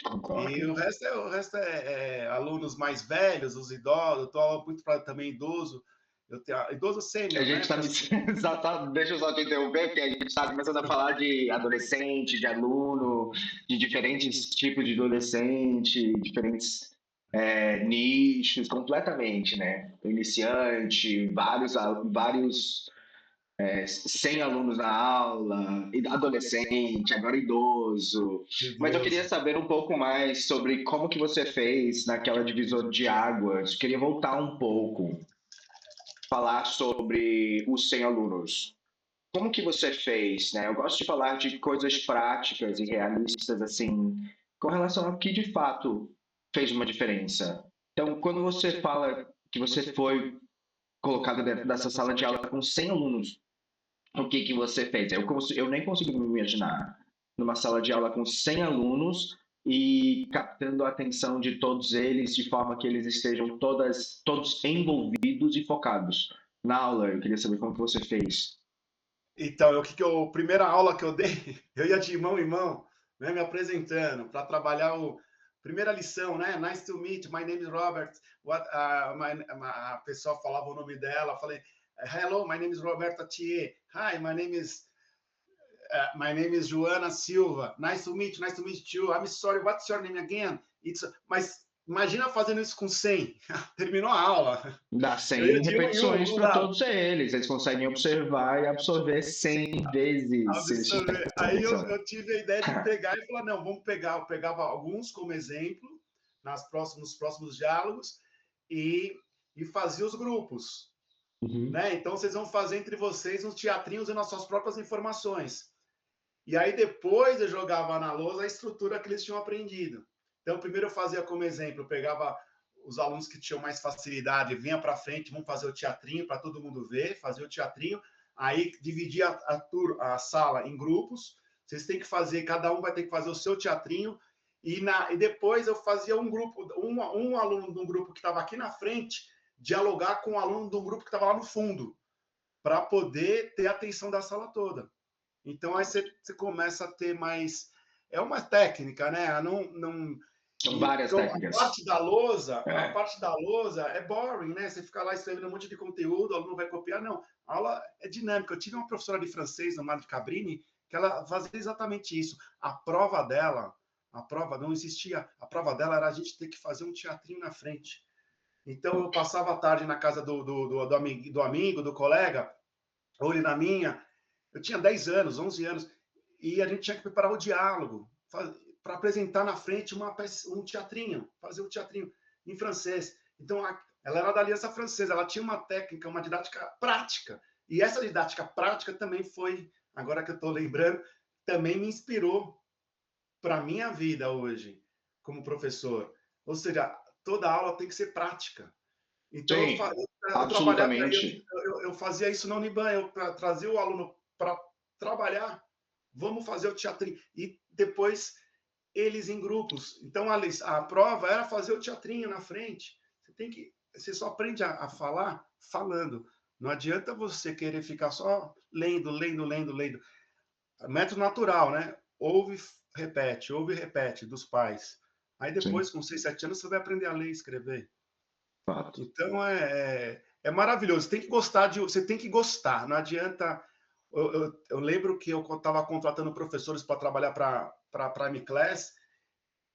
Concordo. E o resto é alunos mais velhos, os idosos. Eu estou muito para também idoso. Eu tenho idoso A sênior, gente né? está me... Deixa eu só te interromper, porque a gente está começando a falar de adolescente, de aluno, de diferentes tipos de adolescente, diferentes nichos, completamente, né? Iniciante, vários 100 alunos na aula, adolescente, agora idoso. Mas eu queria Idoso. saber um pouco mais sobre como que você fez naquela divisor de águas. Queria voltar um pouco, falar sobre os 100 alunos. Como que você fez, né? Eu gosto de falar de coisas práticas e realistas, assim, com relação ao que de fato fez uma diferença. Então, quando você fala que você foi colocado dentro dessa sala de aula com 100 alunos, o que que você fez? Eu nem consigo me imaginar numa sala de aula com 100 alunos e captando a atenção de todos eles de forma que eles estejam todos envolvidos e focados na aula. Eu queria saber como que você fez. Então, a primeira aula que eu dei, eu ia de mão em mão, né, me apresentando para trabalhar primeira lição, né? Nice to meet, my name is Robert. A pessoa falava o nome dela, eu falei, hello, my name is Roberta Thier. Hi, my name is Joana Silva. Nice to meet you. I'm sorry, what's your name again? Mas imagina fazendo isso com 100. Terminou a aula. Dá Eu ia 100 de um em um, repetições não para dava. todos eles. Eles conseguem observar e absorver 100 vezes se eles tiverem Absorver. Aí eu, atenção. eu tive a ideia de pegar e falar, não, vamos pegar. Eu pegava alguns como exemplo nos próximos diálogos e fazia os grupos, Uhum. né? Então vocês vão fazer entre vocês uns teatrinhos usando as suas próprias informações. E aí depois eu jogava na lousa a estrutura que eles tinham aprendido. Então primeiro eu fazia como exemplo, eu pegava os alunos que tinham mais facilidade, vinha para frente, vamos fazer o teatrinho para todo mundo ver, fazer o teatrinho, aí dividia a sala em grupos, vocês têm que fazer, cada um vai ter que fazer o seu teatrinho, e depois eu fazia um grupo, um aluno de um grupo que estava aqui na frente, dialogar com um aluno de um grupo que estava lá no fundo, para poder ter a atenção da sala toda. Então aí você começa a ter mais. É uma técnica, né? Não, São e várias técnicas. a É, parte da lousa é boring, né? Você fica lá escrevendo um monte de conteúdo, o aluno vai copiar. Não, a aula é dinâmica. Eu tive uma professora de francês, no Madre Cabrini, que ela fazia exatamente isso. A prova não existia. A prova dela era a gente ter que fazer um teatrinho na frente. Então eu passava a tarde na casa do amigo, do colega, ou ele na minha. Eu tinha 10 anos, 11 anos, e a gente tinha que preparar o diálogo para apresentar na frente um teatrinho, fazer um teatrinho em francês. Então, ela era da Aliança Francesa, ela tinha uma técnica, uma didática prática. E essa didática prática também foi, agora que eu estou lembrando, também me inspirou para a minha vida hoje, como professor. Ou seja, toda aula tem que ser prática. Então, sim, eu trabalhava, absolutamente. eu fazia isso na Uniban, eu trazia o aluno para trabalhar, vamos fazer o teatrinho. E depois eles em grupos. Então, a prova era fazer o teatrinho na frente. Você só aprende a falar falando. Não adianta você querer ficar só lendo, lendo, lendo, lendo. Método natural, né? Ouve e repete, dos pais. Aí Sim, depois, com 6, 7 anos, você vai aprender a ler e escrever. fato. Então é maravilhoso. Tem que gostar você tem que gostar. Não adianta. Eu lembro que eu estava contratando professores para trabalhar para a Prime Class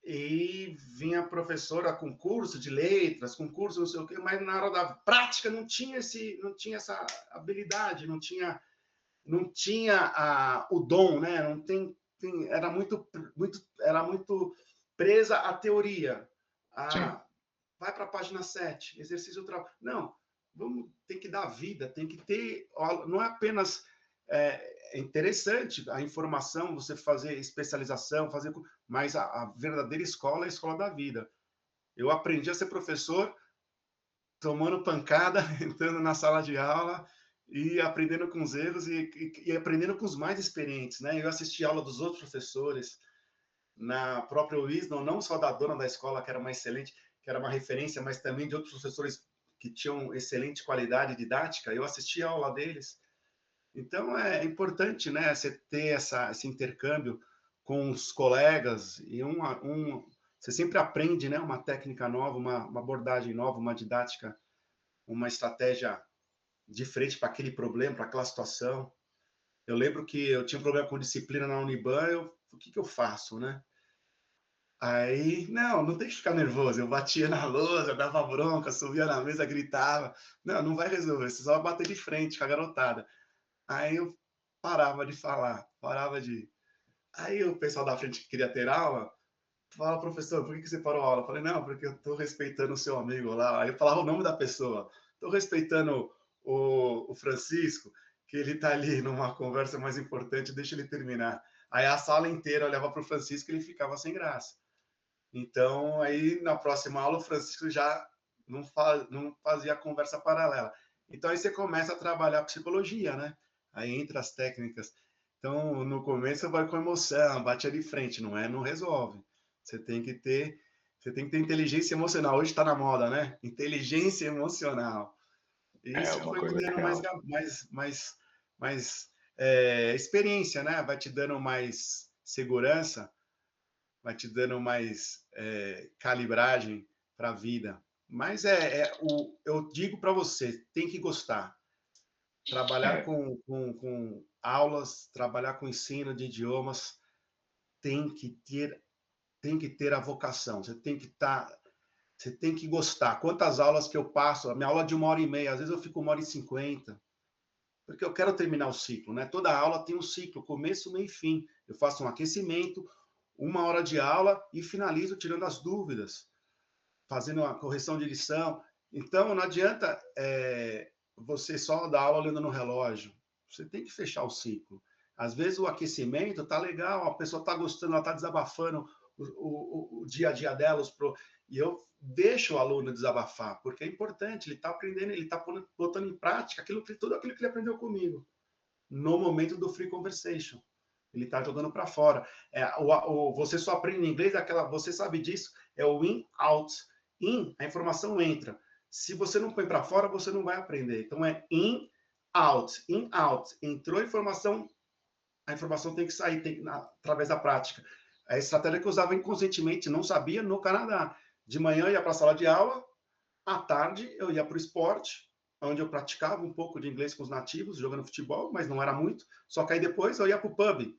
e vinha professora com curso de letras, com curso não sei o quê, mas na hora da prática não tinha essa habilidade, não tinha o dom, né? Não era muito presa à teoria. Sim, A, vai para a página 7, exercício trabalho. Não, tem que dar vida, tem que ter. Não é apenas. É interessante a informação, você fazer especialização, mas a verdadeira escola é a escola da vida. Eu aprendi a ser professor tomando pancada, entrando na sala de aula e aprendendo com os erros e aprendendo com os mais experientes, né? Eu assisti a aula dos outros professores na própria Wisdom, não só da dona da escola, que era uma excelente, que era uma referência, mas também de outros professores que tinham excelente qualidade didática. Eu assisti a aula deles. Então é importante, né, você ter esse intercâmbio com os colegas e você sempre aprende, né, uma técnica nova, uma abordagem nova, uma didática, uma estratégia diferente para aquele problema, para aquela situação. Eu lembro que eu tinha um problema com disciplina na Uniban, o que que eu faço, né? Aí, não tem que ficar nervoso. Eu batia na lousa, dava bronca, subia na mesa, gritava. Não vai resolver, você só vai bater de frente com a garotada. Aí eu parava de falar, parava de. Aí o pessoal da frente que queria ter aula, fala, professor, por que você parou a aula? Eu falei, não, porque eu estou respeitando o seu amigo lá. Aí eu falava o nome da pessoa. Estou respeitando o Francisco, que ele está ali numa conversa mais importante, deixa ele terminar. Aí a sala inteira olhava para o Francisco e ele ficava sem graça. Então, aí na próxima aula, o Francisco já não fazia a conversa paralela. Então, aí você começa a trabalhar psicologia, né? Aí entra as técnicas. Então, no começo, vai com emoção, bate de frente, não resolve. Você tem que ter, você tem que ter inteligência emocional. Hoje está na moda, né? Inteligência emocional. E É isso uma foi me coisa dando real. mais experiência, né? Vai te dando mais segurança, vai te dando mais calibragem para a vida. Mas eu digo para você, tem que gostar. Trabalhar É, com aulas, trabalhar com ensino de idiomas, tem que ter, tem que ter a vocação. Você tem que gostar. Quantas aulas que eu passo? A minha aula é de 1h30, às vezes eu fico 1h50, porque eu quero terminar o ciclo, né? Toda aula tem um ciclo, começo, meio e fim. Eu faço um aquecimento, 1 hora de aula e finalizo tirando as dúvidas, fazendo a correção de lição. Então, não adianta você só dar aula olhando no relógio. Você tem que fechar o ciclo. Às vezes o aquecimento tá legal, a pessoa tá gostando, ela tá desabafando o dia a dia dela, e eu deixo o aluno desabafar, porque é importante, ele está aprendendo, ele está botando em prática tudo aquilo que ele aprendeu comigo, no momento do free conversation. Ele está jogando para fora. Você só aprende inglês, você sabe disso, é o in-out. In, a informação entra. Se você não põe para fora, você não vai aprender. Então é in-out. In-out. Entrou a informação tem que sair através da prática. É a estratégia que eu usava inconscientemente, não sabia, no Canadá. De manhã eu ia para a sala de aula, à tarde eu ia para o esporte, onde eu praticava um pouco de inglês com os nativos, jogando futebol, mas não era muito. Só que aí depois eu ia para o pub,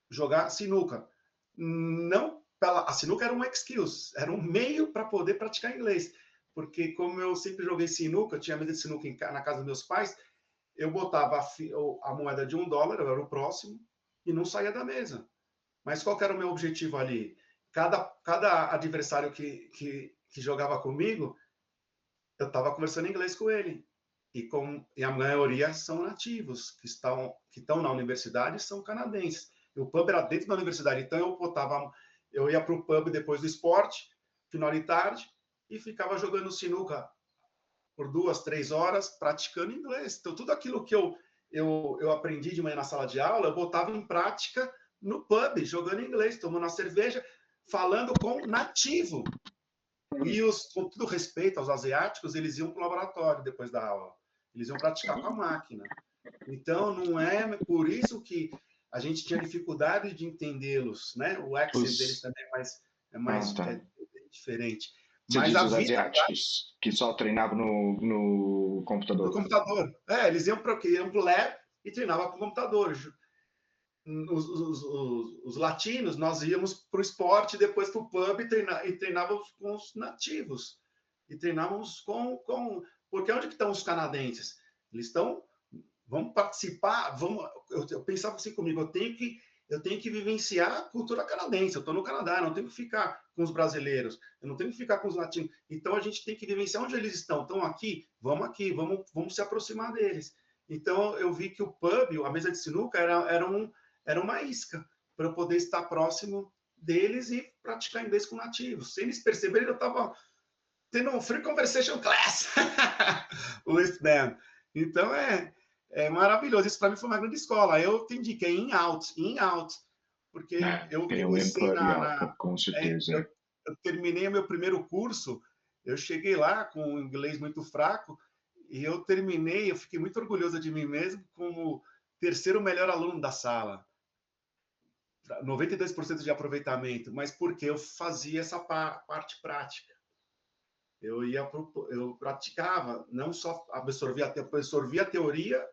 jogar sinuca. Não, a sinuca era um excuse, era um meio para poder praticar inglês. Porque como eu sempre joguei sinuca, eu tinha mesa de sinuca na casa dos meus pais, eu botava a moeda de $1, eu era o próximo, e não saía da mesa. Mas qual que era o meu objetivo ali? Cada adversário que jogava comigo, eu estava conversando inglês com ele. E a maioria são nativos, que estão na universidade, são canadenses. E o pub era dentro da universidade, então eu ia para o pub depois do esporte, final de tarde, e ficava jogando sinuca por 2, 3 horas, praticando inglês. Então, tudo aquilo que eu aprendi de manhã na sala de aula, eu botava em prática no pub, jogando inglês, tomando uma cerveja, falando com nativo. E com todo respeito aos asiáticos, eles iam para o laboratório depois da aula. Eles iam praticar com a máquina. Então, não é por isso que a gente tinha dificuldade de entendê-los, né? O accent deles os... também é Ah, mais tá. diferente. Você Mas diz a os vida asiáticos, que só treinavam no no computador. computador. Eles iam para o lab e treinavam com o computador. Os latinos, nós íamos para o esporte, depois para o pub e treinávamos com os nativos. E treinávamos porque onde que estão os canadenses? Eles estão. Vamos participar, eu pensava assim comigo, eu tenho que vivenciar a cultura canadense. Eu estou no Canadá, não tenho que ficar com os brasileiros, eu não tenho que ficar com os latinos. Então a gente tem que vivenciar onde eles estão. Estão aqui, vamos se aproximar deles. Então eu vi que o pub, a mesa de sinuca, era uma isca para eu poder estar próximo deles e praticar inglês com nativos. Sem eles perceberem, eu estava tendo um free conversation class with them. Então é maravilhoso. Isso para mim foi uma grande escola. Eu entendi que é in out, porque É, eu tem o vivenciei input e output, com certeza. eu terminei o meu primeiro curso, eu cheguei lá com um inglês muito fraco e eu fiquei muito orgulhoso de mim mesmo como terceiro melhor aluno da sala. 92% de aproveitamento, mas porque eu fazia essa parte prática. Eu praticava, não só absorvia a teoria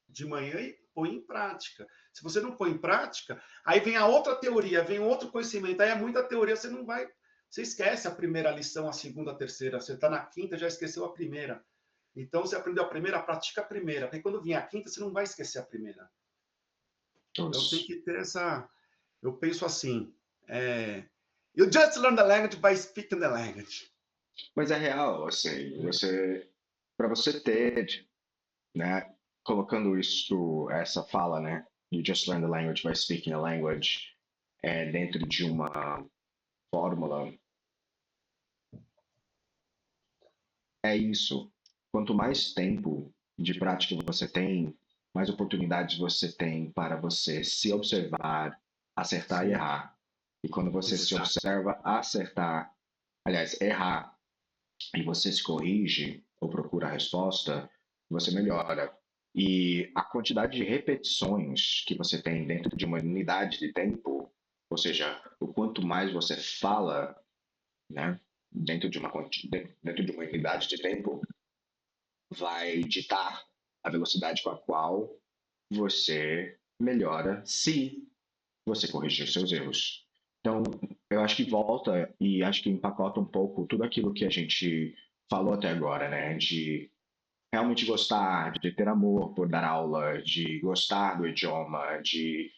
de manhã e põe em prática. Se você não põe em prática, aí vem a outra teoria, vem outro conhecimento, aí é muita teoria, você esquece a primeira lição, a segunda, a terceira, você está na quinta, já esqueceu a primeira. Então, você aprendeu a primeira, pratica a primeira, porque quando vier a quinta, você não vai esquecer a primeira. Então, tem que ter essa... Eu penso assim, you just learn the language by speaking the language. Mas é real, assim, para você ter, né, colocando essa fala, né, you just learn the language by speaking the language, dentro de uma fórmula, é isso. Quanto mais tempo de prática você tem, mais oportunidades você tem para você se observar, acertar e errar. E quando você se observa, acertar, aliás, errar, e você se corrige ou procura a resposta, você melhora. E a quantidade de repetições que você tem dentro de uma unidade de tempo, ou seja, o quanto mais você fala, né, dentro de uma unidade de tempo, vai ditar a velocidade com a qual você melhora se você corrigir seus erros. Então, eu acho que volta e acho que empacota um pouco tudo aquilo que a gente falou até agora, né? De realmente gostar, de ter amor por dar aula, de gostar do idioma, de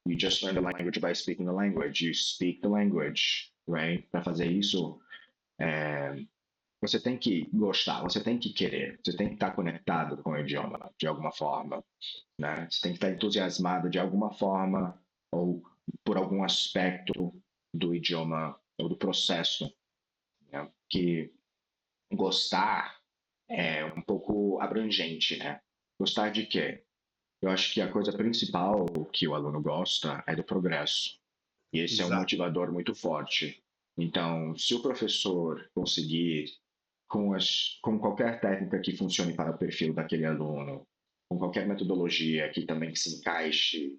you just learn the language by speaking the language, you speak the language, right? Para fazer isso, você tem que gostar, você tem que querer, você tem que estar conectado com o idioma de alguma forma, né? Você tem que estar entusiasmado de alguma forma ou por algum aspecto do idioma ou do processo, né? Que gostar é um pouco abrangente, né? Gostar de quê? Eu acho que a coisa principal que o aluno gosta é do progresso. E esse é um motivador muito forte. Então, se o professor conseguir, com qualquer técnica que funcione para o perfil daquele aluno, com qualquer metodologia que também se encaixe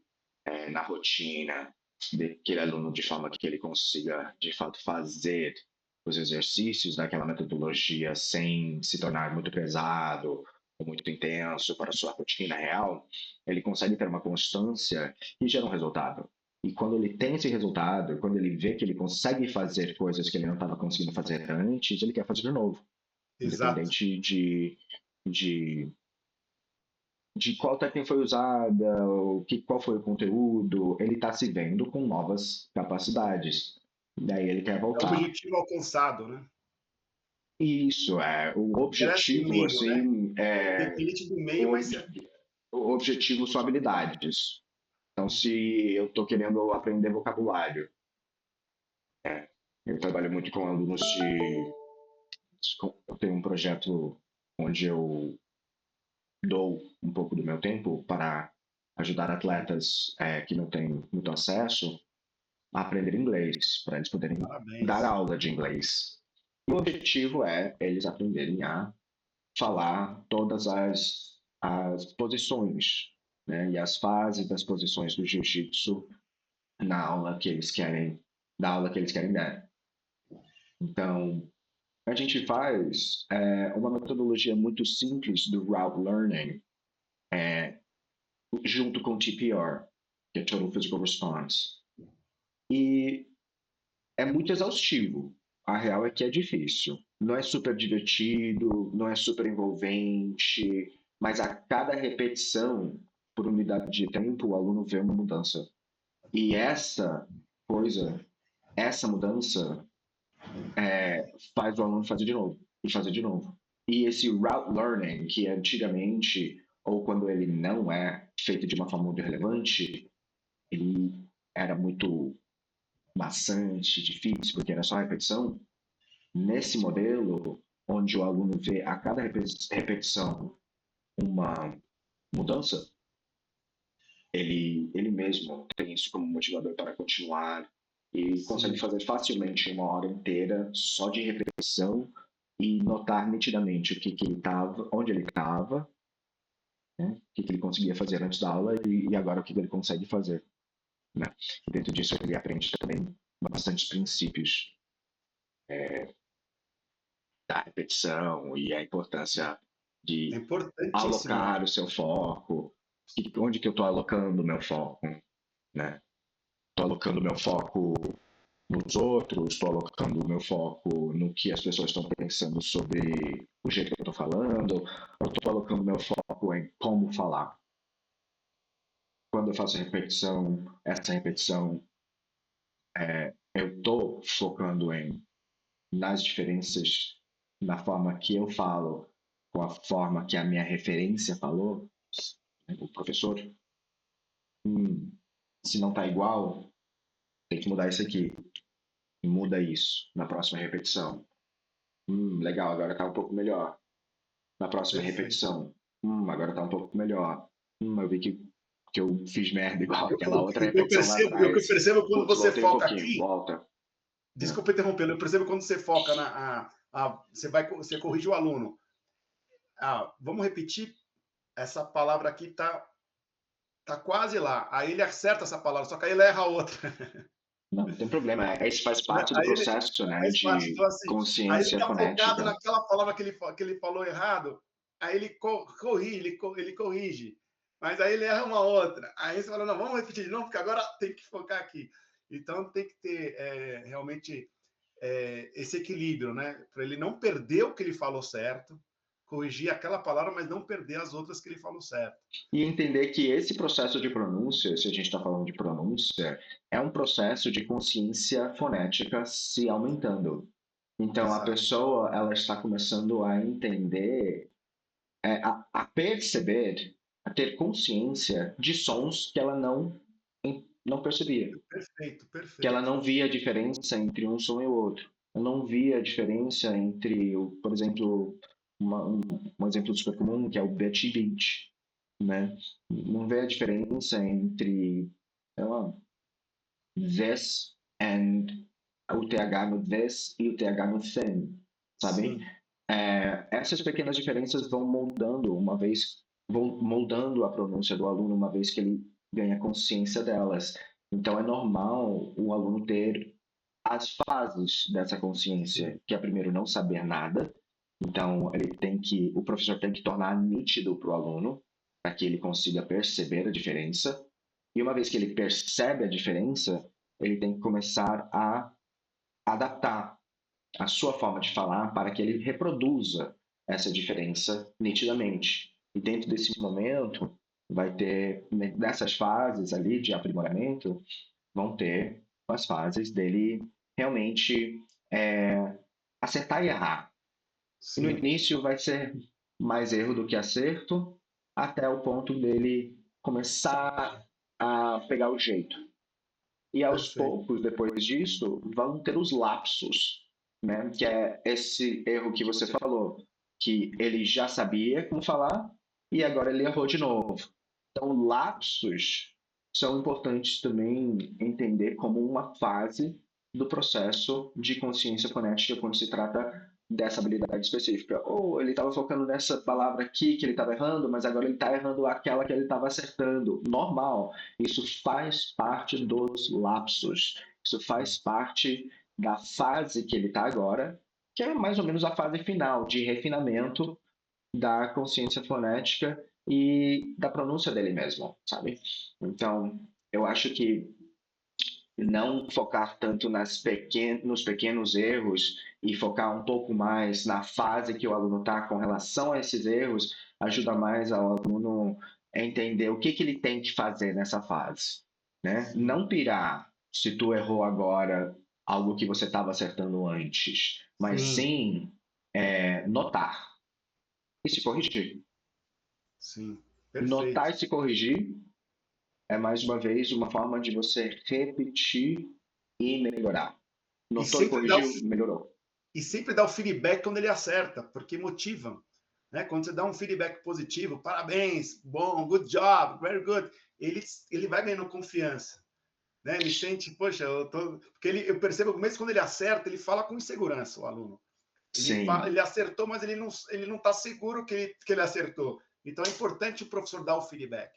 na rotina daquele aluno, de forma que ele consiga, de fato, fazer os exercícios daquela metodologia sem se tornar muito pesado ou muito intenso para a sua rotina real, ele consegue ter uma constância e gera um resultado. E quando ele tem esse resultado, quando ele vê que ele consegue fazer coisas que ele não estava conseguindo fazer antes, ele quer fazer de novo. Exato. Independente de qual técnica foi usada, qual foi o conteúdo, ele está se vendo com novas capacidades. Daí ele quer É o voltar. objetivo alcançado, né? Isso, o Cresce o objetivo, meio, né? assim, Depende do meio, o, mas o objetivo são habilidades. Então, se eu estou querendo aprender vocabulário, eu trabalho muito com alunos eu tenho um projeto onde eu dou um pouco do meu tempo para ajudar atletas que não têm muito acesso a aprender inglês, para eles poderem dar parabéns. aula de inglês. O objetivo é eles aprenderem a falar todas as posições, né, e as fases das posições do jiu-jitsu na aula que eles querem, da aula que eles querem dar. Então, a gente faz uma metodologia muito simples do route learning, junto com o TPR, que é Total Physical Response. E é muito exaustivo. A real é que é difícil. Não é super divertido, não é super envolvente, mas a cada repetição, por unidade de tempo, o aluno vê uma mudança. E essa mudança, faz o aluno fazer de novo, e fazer de novo. E esse route learning, que antigamente, ou quando ele não é feito de uma forma muito relevante, ele era muito maçante, difícil, porque era só repetição. Nesse modelo, onde o aluno vê a cada repetição uma mudança, ele mesmo tem isso como motivador para continuar e consegue fazer facilmente uma hora inteira só de repetição e notar nitidamente o que ele estava, onde ele estava, né? O que ele conseguia fazer antes da aula e agora o que ele consegue fazer. né? E dentro disso ele aprende também bastante princípios da repetição e a importância É de importantíssimo, né? alocar o seu foco, onde que eu estou alocando o meu foco, né? Estou alocando o meu foco nos outros, estou alocando o meu foco no que as pessoas estão pensando sobre o jeito que eu estou falando, ou estou alocando o meu foco em como falar. Quando eu faço repetição, essa repetição, eu estou focando nas diferenças na forma que eu falo, com a forma que a minha referência falou, o professor. Se não está igual, tem que mudar isso aqui. E muda isso na próxima repetição. Legal, agora está um pouco melhor. Na próxima Perfeito. repetição, agora está um pouco melhor. Eu vi que eu fiz merda igual Eu, aquela eu, outra eu repetição lá percebo, eu atrás. percebo quando Putz, você voltei um foca pouquinho, aqui. volta. Desculpa interrompê-lo, eu percebo quando você foca você corrige o aluno. Vamos repetir, essa palavra aqui tá quase lá. Aí ele acerta essa palavra, só que aí ele erra a outra. Não tem problema. Isso faz parte do Aí ele processo, né, faz parte. de Então, assim, aí ele consciência tá focado fonética. naquela palavra que ele falou errado, aí ele corrige, ele corrige. Mas aí ele erra uma outra. Aí você fala, não, vamos repetir de novo, porque agora tem que focar aqui. Então tem que ter realmente esse equilíbrio, né? Para ele não perder o que ele falou certo, corrigir aquela palavra, mas não perder as outras que ele falou certo. E entender que esse processo de pronúncia, se a gente está falando de pronúncia, é um processo de consciência fonética se aumentando. Então, a Exato. pessoa ela está começando a entender, a perceber, a ter consciência de sons que ela não percebia, Perfeito, que ela perfeito. não via a diferença entre um som e o outro. Ela não via a diferença entre, por exemplo, um exemplo super comum que é o Betty Beach, né? Não vê a diferença entre, sei lá, this and o TH no this e o TH no thin, sabe? Sim, Essas pequenas diferenças vão moldando a pronúncia do aluno uma vez que ele ganha consciência delas. Então é normal o aluno ter as fases dessa sim. consciência, que é primeiro não saber nada. Então o professor tem que tornar nítido para o aluno para que ele consiga perceber a diferença. E uma vez que ele percebe a diferença, ele tem que começar a adaptar a sua forma de falar para que ele reproduza essa diferença nitidamente. E dentro desse momento, vai ter, nessas fases ali de aprimoramento, vão ter as fases dele realmente acertar e errar. E no Sim, início vai ser mais erro do que acerto, até o ponto dele começar a pegar o jeito. E aos perfeito. poucos, depois disso, vão ter os lapsos, né? Que é esse erro que você falou, que ele já sabia como falar e agora ele errou de novo. Então, lapsos são importantes também entender como uma fase do processo de consciência fonética quando se trata dessa habilidade específica. Ou ele estava focando nessa palavra aqui que ele estava errando, mas agora ele está errando aquela que ele estava acertando. Normal. Isso faz parte dos lapsos. Isso faz parte da fase que ele está agora, que é mais ou menos a fase final de refinamento da consciência fonética e da pronúncia dele mesmo, sabe? Então, eu acho que não focar tanto nos pequenos erros e focar um pouco mais na fase que o aluno está com relação a esses erros ajuda mais ao aluno a entender o que ele tem que fazer nessa fase, né? Sim, Não pirar se tu errou agora algo que você estava acertando antes, mas sim, sim notar e se corrigir. sim. Notar Perfeito. e se corrigir é, mais uma vez, uma forma de você repetir e melhorar. E Notou e sempre dá o, corrigiu, melhorou. e sempre dá o feedback quando ele acerta, porque motiva. Né? Quando você dá um feedback positivo, parabéns, bom, good job, very good, ele vai ganhando confiança. Né? Ele sente, poxa, porque eu percebo que mesmo quando ele acerta, ele fala com insegurança, o aluno. Ele Sim, acertou, mas ele não está seguro que ele acertou. Então é importante o professor dar o feedback.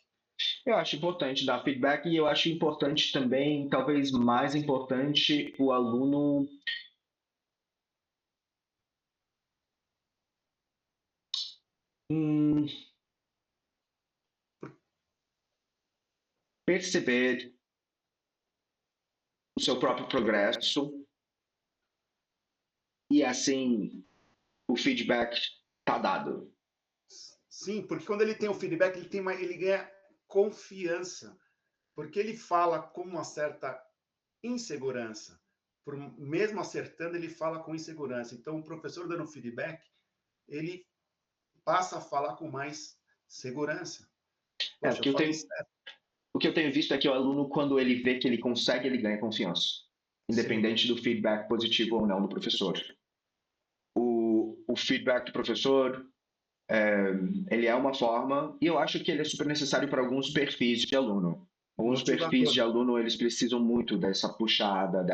Eu acho importante dar feedback e eu acho importante também, talvez mais importante, o aluno perceber o seu próprio progresso e assim o feedback tá dado. Sim, porque quando ele tem o feedback, ele ganha confiança, porque ele fala com uma certa insegurança. Mesmo acertando, ele fala com insegurança. Então, o professor dando feedback, ele passa a falar com mais segurança. É, Poxa, eu falei certo. o que eu tenho visto é que o aluno, quando ele vê que ele consegue, ele ganha confiança, Sim. independente do feedback positivo ou não do professor. O feedback do professor, ele é uma forma, e eu acho que ele é super necessário para alguns perfis de aluno. Alguns perfis Motivador. de aluno, eles precisam muito dessa puxada,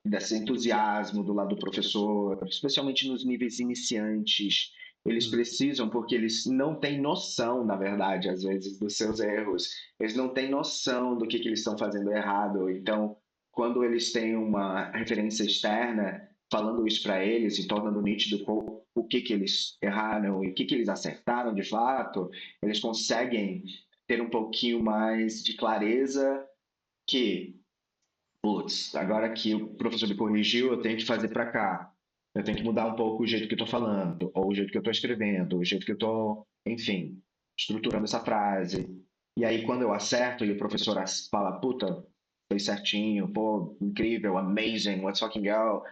desse entusiasmo do lado do professor, especialmente nos níveis iniciantes. Eles precisam, porque eles não têm noção, na verdade, às vezes, dos seus erros. Eles não têm noção do que eles estão fazendo errado. Então, quando eles têm uma referência externa falando isso para eles e tornando nítido o que eles erraram e o que eles acertaram de fato, eles conseguem ter um pouquinho mais de clareza que, putz, agora que o professor me corrigiu, eu tenho que fazer para cá. Eu tenho que mudar um pouco o jeito que eu estou falando, ou o jeito que eu estou escrevendo, o jeito que eu estou, enfim, estruturando essa frase. E aí, quando eu acerto e o professor fala, puta, fez certinho, pô, incrível, amazing, let's fucking go.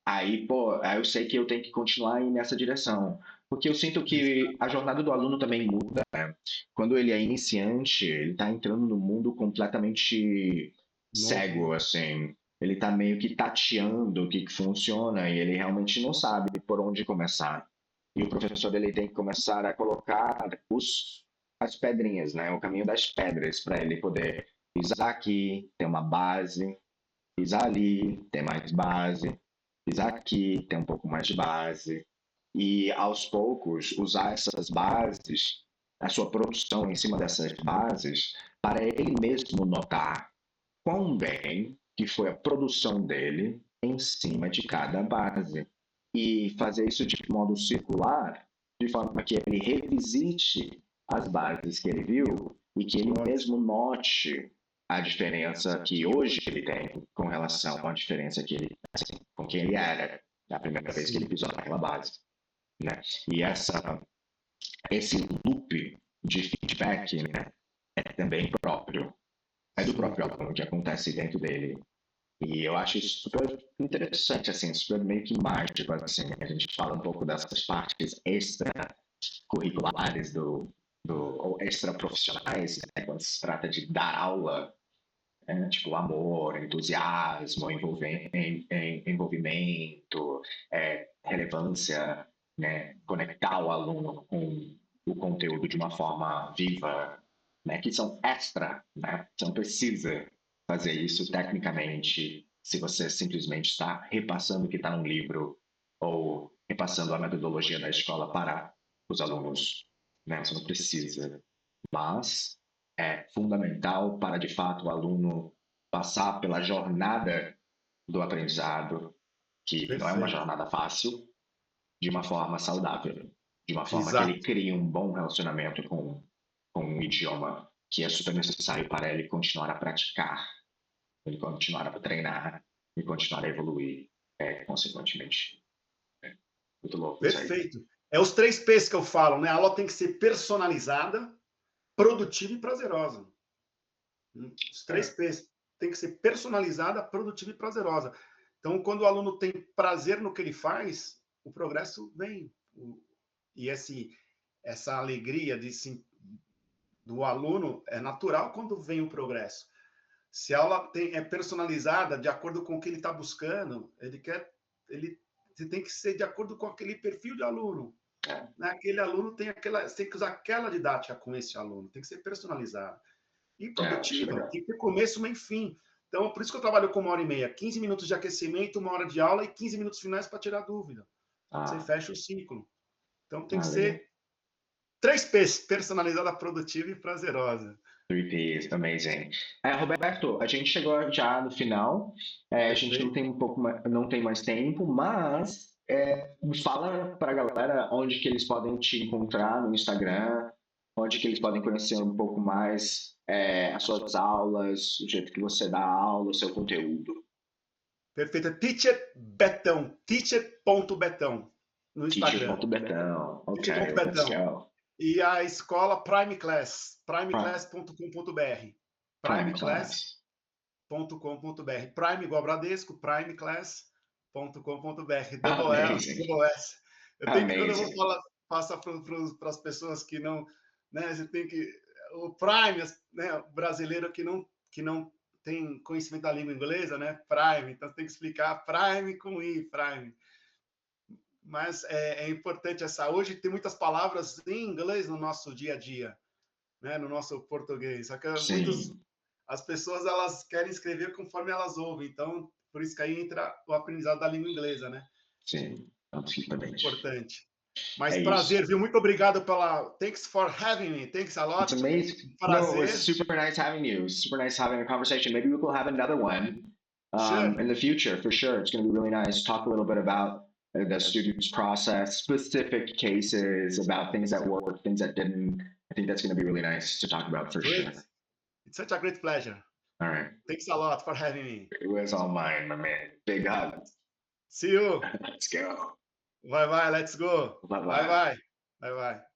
Aí, pô, aí eu sei que eu tenho que continuar aí nessa direção. Porque eu sinto que a jornada do aluno também muda, né? Quando ele é iniciante, ele está entrando no mundo completamente Novo, cego, né? assim. Ele está meio que tateando o que funciona e ele realmente não sabe por onde começar. E o professor ele tem que começar a colocar as pedrinhas, né? O caminho das pedras para ele poder pisar aqui, ter uma base, pisar ali, ter mais base, pisar aqui, ter um pouco mais de base. E aos poucos usar essas bases, a sua produção em cima dessas bases, para ele mesmo notar quão bem que foi a produção dele em cima de cada base. E fazer isso de modo circular, de forma que ele revisite as bases que ele viu e que ele mesmo note a diferença que hoje ele tem com relação à diferença que ele, assim, com quem ele era na primeira vez que ele pisou naquela base. Né? E esse loop de feedback, né, é também próprio, é do próprio aluno que acontece dentro dele. E eu acho isso super interessante, assim, super meio que mágico, assim, a gente fala um pouco dessas partes extracurriculares ou extraprofissionais, né, quando se trata de dar aula, né, tipo amor, entusiasmo, envolvimento, relevância, né, conectar o aluno com o conteúdo de uma forma viva, né, que são extra, né, você não precisa fazer isso tecnicamente se você simplesmente está repassando o que está no livro ou repassando a metodologia da escola para os alunos, né, você não precisa, mas é fundamental para, de fato, o aluno passar pela jornada do aprendizado, que não é uma Perfeito. jornada fácil, de uma forma saudável, de uma forma que ele Exato. crie um bom relacionamento com um idioma que é super necessário para ele continuar a praticar, ele continuar a treinar e continuar a evoluir, consequentemente. É muito louco isso aí. Perfeito. É os 3 P's que eu falo, né? A aula tem que ser personalizada, produtiva e prazerosa. Os 3 É, P's. Tem que ser personalizada, produtiva e prazerosa. Então, quando o aluno tem prazer no que ele faz, o progresso vem. E essa alegria do aluno é natural quando vem o progresso. Se a aula é personalizada de acordo com o que ele está buscando, você tem que ser de acordo com aquele perfil de aluno. é, Né? Aquele aluno você tem que usar aquela didática com esse aluno, tem que ser personalizada. E acho produtiva, legal. tem que ter começo, meio e fim. Então, por isso que eu trabalho com 1h30, 15 minutos de aquecimento, 1 hora de aula e 15 minutos finais para tirar dúvida. Você Ah, fecha o ciclo. Então, tem que legal. ser 3 P's, personalizada, produtiva e prazerosa. 3Ps, amazing. Roberto, a gente chegou já no final, a gente não tem não tem mais tempo, mas fala para a galera onde que eles podem te encontrar no Instagram, onde que eles podem conhecer um pouco mais as suas aulas, o jeito que você dá aula, o seu conteúdo. Perfeito. Teacher Betão, teacher.betão no Instagram. Teacher.betão, ok, Teacher.betão. let's go. E a escola Prime Class, primeclass.com.br. Primeclass.com.br. Prime igual Bradesco, primeclass.com.br. Double S. Eu tenho que, quando eu vou falar, passar para as pessoas que não, né, você tem que, o Prime, né, o brasileiro que não tem conhecimento da língua inglesa, né, Prime, então tem que explicar Prime com I, Prime. Mas é importante essa. Hoje tem muitas palavras em inglês no nosso dia a dia, né? No nosso português. Só que as pessoas elas querem escrever conforme elas ouvem. Então, por isso que aí entra o aprendizado da língua inglesa, né? Sim, absolutamente. Importante. Mas prazer, viu? Muito obrigado pela. Thanks for having me. Thanks a lot. It's amazing. Prazer. No, it's super nice having you. Super nice having a conversation. Maybe we will have another one in the future, for sure. It's going to be really nice. Talk a little bit about the students' process, specific cases, about things that worked, things that didn't. I think that's going to be really nice to talk about, for sure. It's such a great pleasure. All right. Thanks a lot for having me. It was all mine, my man. Big hug. See you. Let's go. Bye-bye. Let's go. Bye-bye. Bye-bye. Bye-bye.